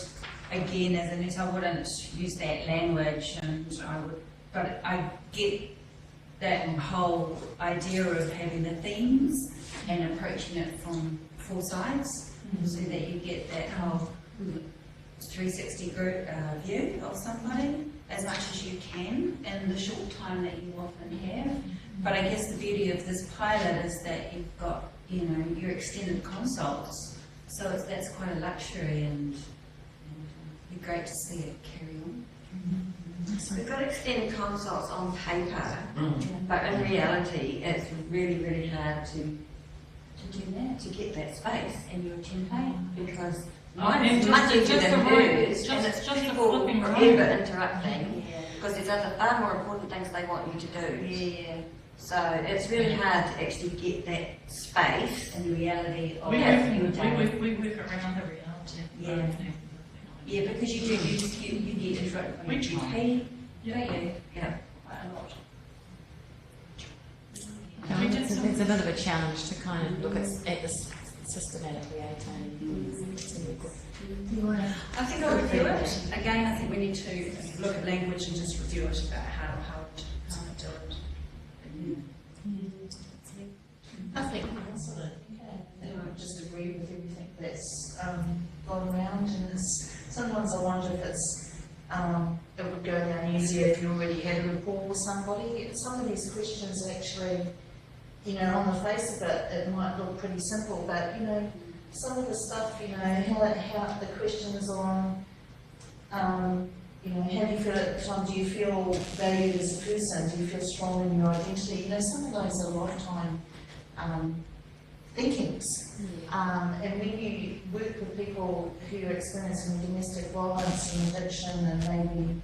again, as a nurse, I wouldn't use that language, but I get that whole idea of having the themes and approaching it from four sides, so that you get that whole 360 group view of somebody as much as you can in the short time that you often have. But I guess the beauty of this pilot is that you've got your extended consults, so that's quite a luxury, and it'd be great to see it carry on. We've got extended consults on paper, but in reality it's really, really hard to do that, to get that space in your template, because mine's much easier than hers, and it's people forever interrupting, because there's other far more important things they want you to do. So it's really hard to actually get that space in the reality of your day. We work around the reality. Yeah, because you get interrupted by your GP, don't you? Yeah, quite a lot. It's a bit of a challenge to kind of look at this systematically. I think I'll review it. Again, I think we need to look at language and just review it about how to do it. I think I just agree with everything that's gone around, and sometimes I wonder if it would go down easier if you already had a rapport with somebody. Some of these questions actually, on the face of it, it might look pretty simple, but some of the stuff, how the questions on, how do you feel at the time? Do you feel valued as a person? Do you feel strong in your identity? Some of those are lifetime thinkings. And when you work with people who are experiencing domestic violence and addiction, and maybe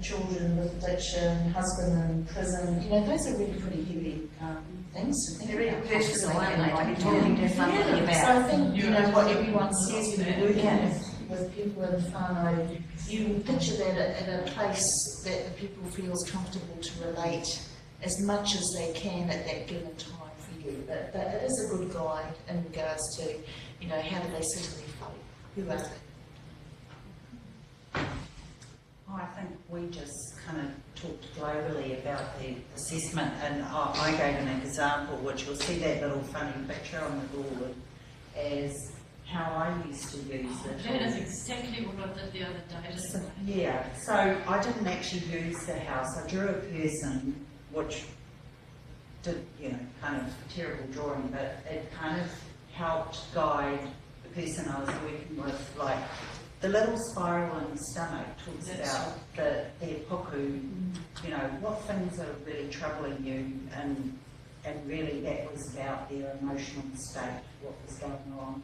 children with addiction, husband in prison, those are really pretty heavy things to think They're really about. personal, aren't they, to be talking to somebody about. So I think, what everyone says when you're working with people in whānau, you picture that at a place that the people feels comfortable to relate as much as they can at that given time for you. But it is a good guide in regards to, how do they sit in their faith? Who are they? I think we just kind of talked globally about the assessment, and I gave an example, which you'll see that little funny picture on the board, as how I used to use it. That is exactly what I did the other day. Yeah, so I didn't actually use the house. I drew a person, which did, kind of a terrible drawing, but it kind of helped guide the person I was working with, like the little spiral in the stomach talks about the epoku, you know, what things are really troubling you, and really that was about their emotional state, what was going on.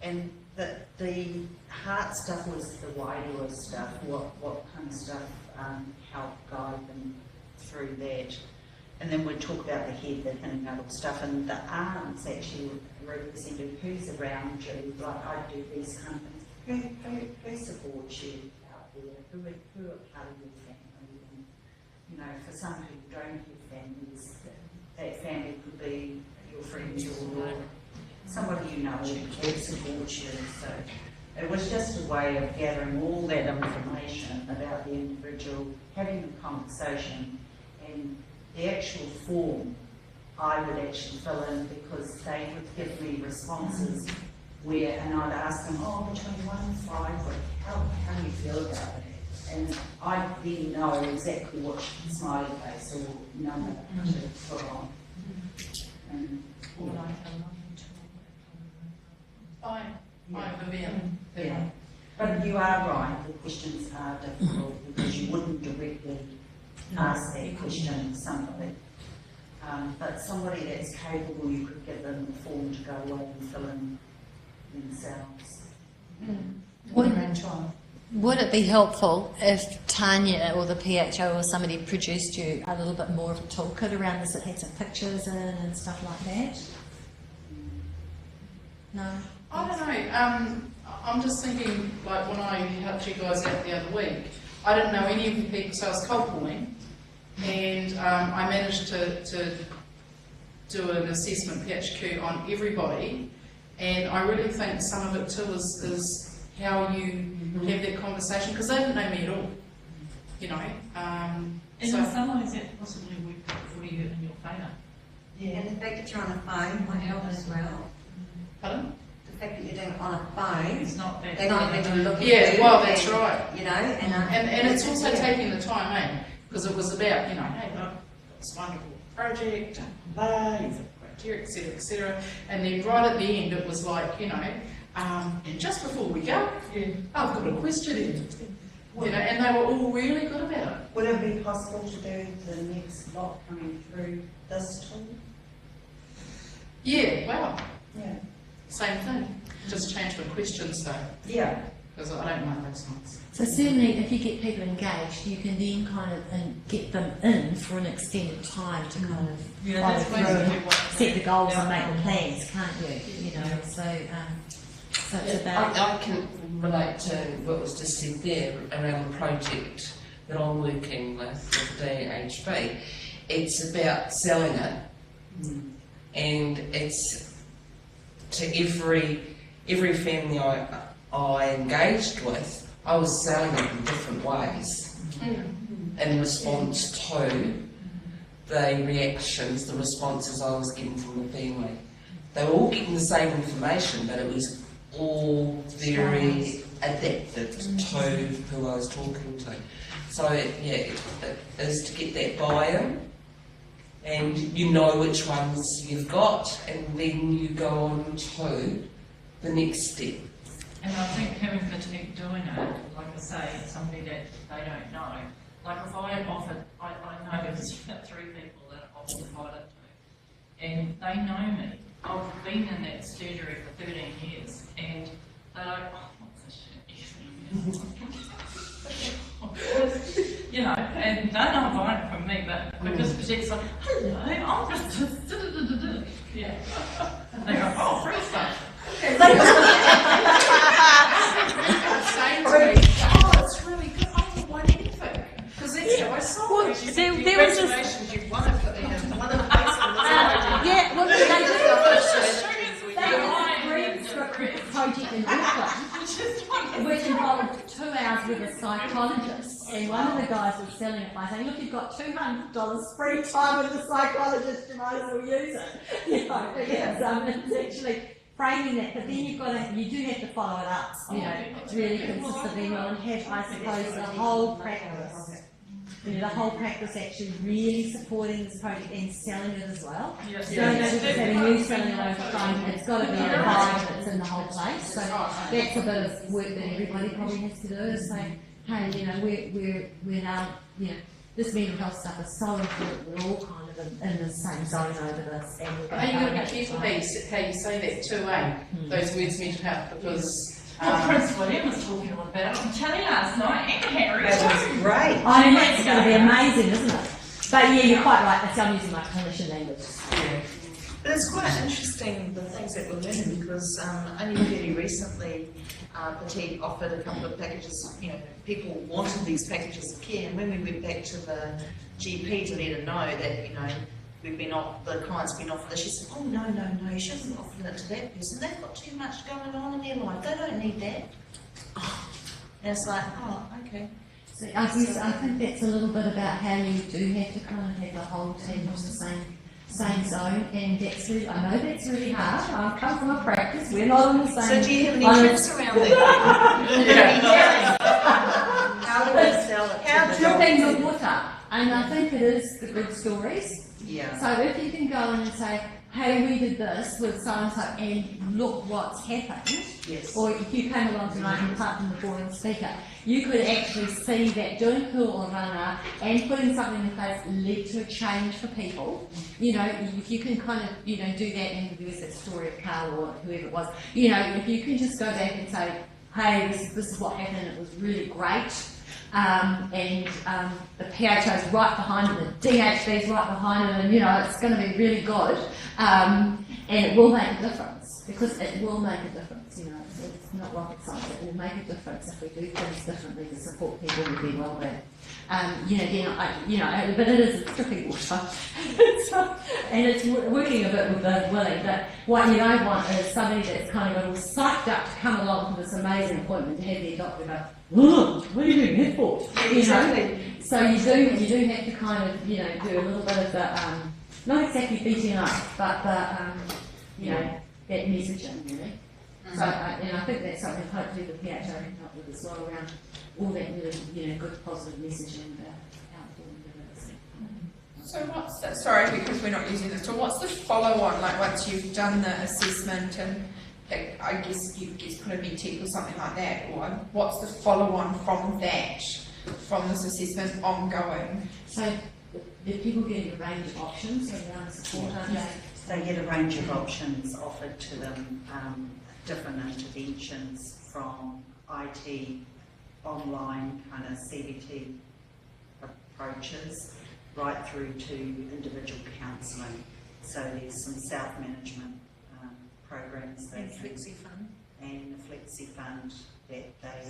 And the heart stuff was the wider stuff, what kind of stuff helped guide them through that. And then we'd talk about the head, the antenatal stuff, and the arms actually represented who's around you, like I do these kind of things. Who supports you out there? Who are part of your family? And, you know, for some people who don't have families, that family could be your friends or somebody you know who supports you. So it was just a way of gathering all that information about the individual, having a conversation, and the actual form I would actually fill in, because they would give me responses where, and I'd ask them, oh, between 1 and 5, how do you feel about it? And I then know exactly what smiley face or number to put on. And, Fine, Vivian. yeah. But you are right, the questions are difficult because you wouldn't directly ask that question to somebody. But somebody that's capable, you could give them the form to go away and fill in themselves. Would it be helpful if Tanya or the PHO or somebody produced you a little bit more of a toolkit around this that had some pictures in and stuff like that? No? I don't know. I'm just thinking, like when I helped you guys out the other week, I didn't know any of the people, so I was cold calling, and I managed to do an assessment PHQ on everybody, and I really think some of it too is how you have that conversation, because they didn't know me at all, you know. And So in some ways that possibly worked for you in your favour. Yeah, and the fact that you're on a phone might help as well. Pardon? The fact that you're doing it on a phone, It's not that. they're not going to look at you. Yeah, well, that's right. You know, And it's also taking the time, eh? Because it was about, you know, hey, look, got this wonderful project, you've got criteria, etc. And then right at the end, it was like, you know, and just before we go, I've got a question in. You know, and they were all really good about it. Would it be possible to do the next lot coming through this tool? Yeah, wow. Yeah. Same thing. Just change the questions though. Yeah. Because I don't like those ones. So certainly if you get people engaged, you can then kind of get them in for an extended time to kind of follow that's through basically and what set the goals and make the plans, can't you? You know, so it's about... I can relate to what was just said there around the project that I'm working with the DHB. It's about selling it, and it's to every family I engaged with, I was selling it in different ways in response to the reactions, the responses I was getting from the family. They were all getting the same information, but it was all very adapted to who I was talking to. So it is to get that buy-in, and you know which ones you've got, and then you go on to the next step. And I think having fatigue doing it, like I say, it's somebody that they don't know. Like if I offered, I know there's about 3 people that I've offered the pilot to, and they know me. I've been in that surgery for 13 years, and they're like, oh, what's this shit? You know, and they don't buy it from me, but because she's like, hello, I'm just, yeah. And they go, oh, free stuff. Saying to me, oh, it's really good, I haven't won anything. Because that's how I saw it. She said, congratulations, you've won it for one of the best on the yeah, well, project in Auckland, which involved 2 hours with a psychologist, and one of the guys was selling it by saying, look, you've got $200 free time with the psychologist, you might as well use it. You know, it's actually framing that, but then you do have to follow it up, you know, really consistently well, and have, I suppose, the whole practice the whole practice actually really supporting this project and selling it as well. Yes. So don't just having you selling it over the phone, it's got to be a vibe that's in the whole place. So that's a bit of work that everybody probably has to do, is say, hey, you know, we're now, you know, this mental health stuff is so important, we're all kind of in the same zone over this. And we're And you've got to be careful how you say that too, eh? Those words mental health, because Well, Prince William was talking about it on telly last night, and Harry. That was great. I mean, that's going to be amazing, isn't it? But yeah, you're quite right, it's I'm using my clinician language. Yeah. But it's quite interesting, the things that we're learning, because only fairly recently, Petite offered a couple of packages, you know, people wanted these packages of care, and when we went back to the GP to let her know that, you know, the client's been offered this, she said, oh no, you shouldn't offer it to that person, they've got too much going on in their life, they don't need that. And it's like, oh, okay. So I guess I think that's a little bit about how you do have to kind of have the whole team on the same zone, and that's really, I know that's really hard. I come from a practice, we're not on the same. So do you have any tips around that? How do we sell it? How do Dripping the water, and I think it is the good stories. Yeah. So if you can go in and say, hey, we did this with so-and-so and look what's happened, Yes. or if you came along tonight and apart from the boring speaker, you could actually see that doing pool or runner and putting something in place led to a change for people. You know, if you can kind of, you know, do that, and there was that story of Carl or whoever it was, you know, if you can just go back and say, hey, this is what happened, it was really great. The PHO is right behind it, the DHB is right behind it, and you know it's going to be really good, and it will make a difference, because it will make a difference. You know, it's not rocket science. It will make a difference if we do things differently to support people with their well-being. But it is tricky water, and it's working a bit with the willing. But what you don't want is somebody that's kind of got all psyched up to come along to this amazing appointment to have their doctor go, oh, what are you doing that for? Exactly. So you do have to kind of, you know, do a little bit of the, not exactly beating up, but that messaging, really. So, and I think that's something hopefully the PHO can help with as well, around all that really, you know, good positive messaging about how important it is. So what's that, sorry, because we're not using this, so what's the follow-on, like once you've done the assessment and I guess you put a BTEC or something like that, or what's the follow-on from that, from this assessment ongoing? So the people getting a range of options around support, aren't they? They get a range of options offered to them, different interventions from IT, online kind of CBT approaches, right through to individual counselling. So there's some self-management programs And Flexi Fund. And the Flexi Fund that they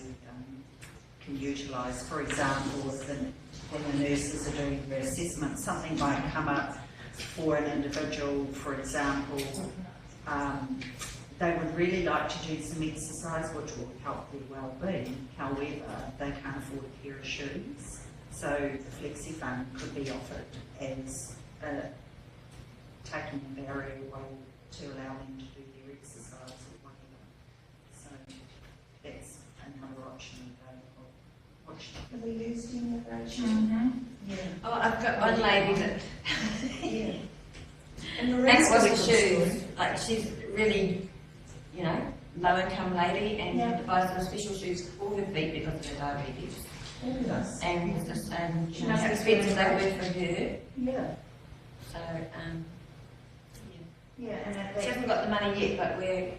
can utilise. For example, when the nurses are doing their assessment, something might come up for an individual, for example, they would really like to do some exercise which will help their well-being. However, they can't afford a pair of shoes. So the Flexi Fund could be offered as taking a barrier away to allow them to do their exercise or whatever. So that's another option available. Have we used any of those? Yeah. Oh, I've got one lady that Yeah. and the rest was the shoes. Like she's really, you know, low income lady, and buys some special shoes for her feet because of her diabetes. Yes. And she knows how expensive they were for her. Yeah. So yeah, and she hasn't got the money yet, but we're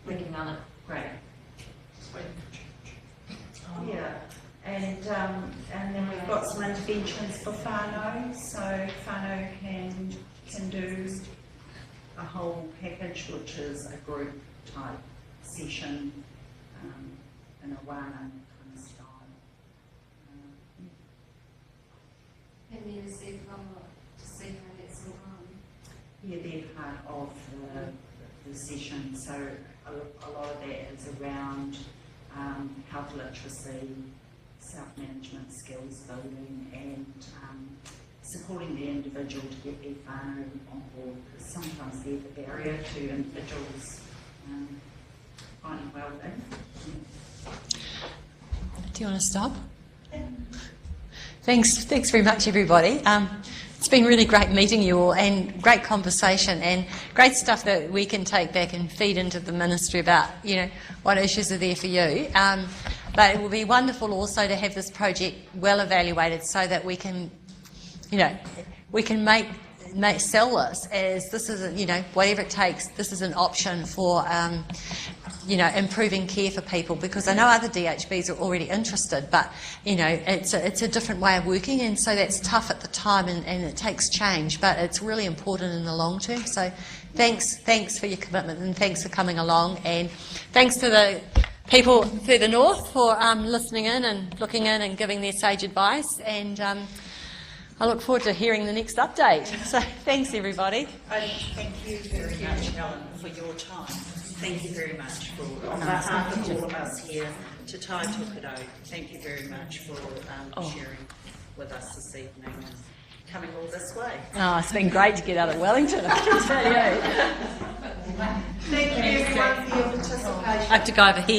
working on it. Great. Yeah, and then we've got some interventions for whānau, so whānau can do a whole package, which is a group type session in a wānau kind of style. And then receive to see how that's all going. Yeah, they're part of the session, so a lot of that is around health literacy, self-management skills building, and supporting the individual to get their whānau on board, because sometimes they're the barrier to individuals finding well-being. Do you want to stop? Thanks very much, everybody. It's been really great meeting you all, and great conversation, and great stuff that we can take back and feed into the ministry about, what issues are there for you. But it will be wonderful also to have this project well evaluated so that we can, sell this as this is, whatever it takes, this is an option for, improving care for people, because I know other DHBs are already interested, but, it's a different way of working, and so that's tough at the time and it takes change, but it's really important in the long term. So thanks for your commitment, and thanks for coming along, and thanks to the people further north for listening in and looking in and giving their sage advice, and I look forward to hearing the next update. So thanks, everybody. Thank you very much, Helen, for your time. Thank you very much on behalf of all of us here to Tai Tukudo. Thank you very much for sharing with us this evening and coming all this way. Oh, it's been great to get out of Wellington, I can tell you. Thank you everyone for your participation. I have to go over here.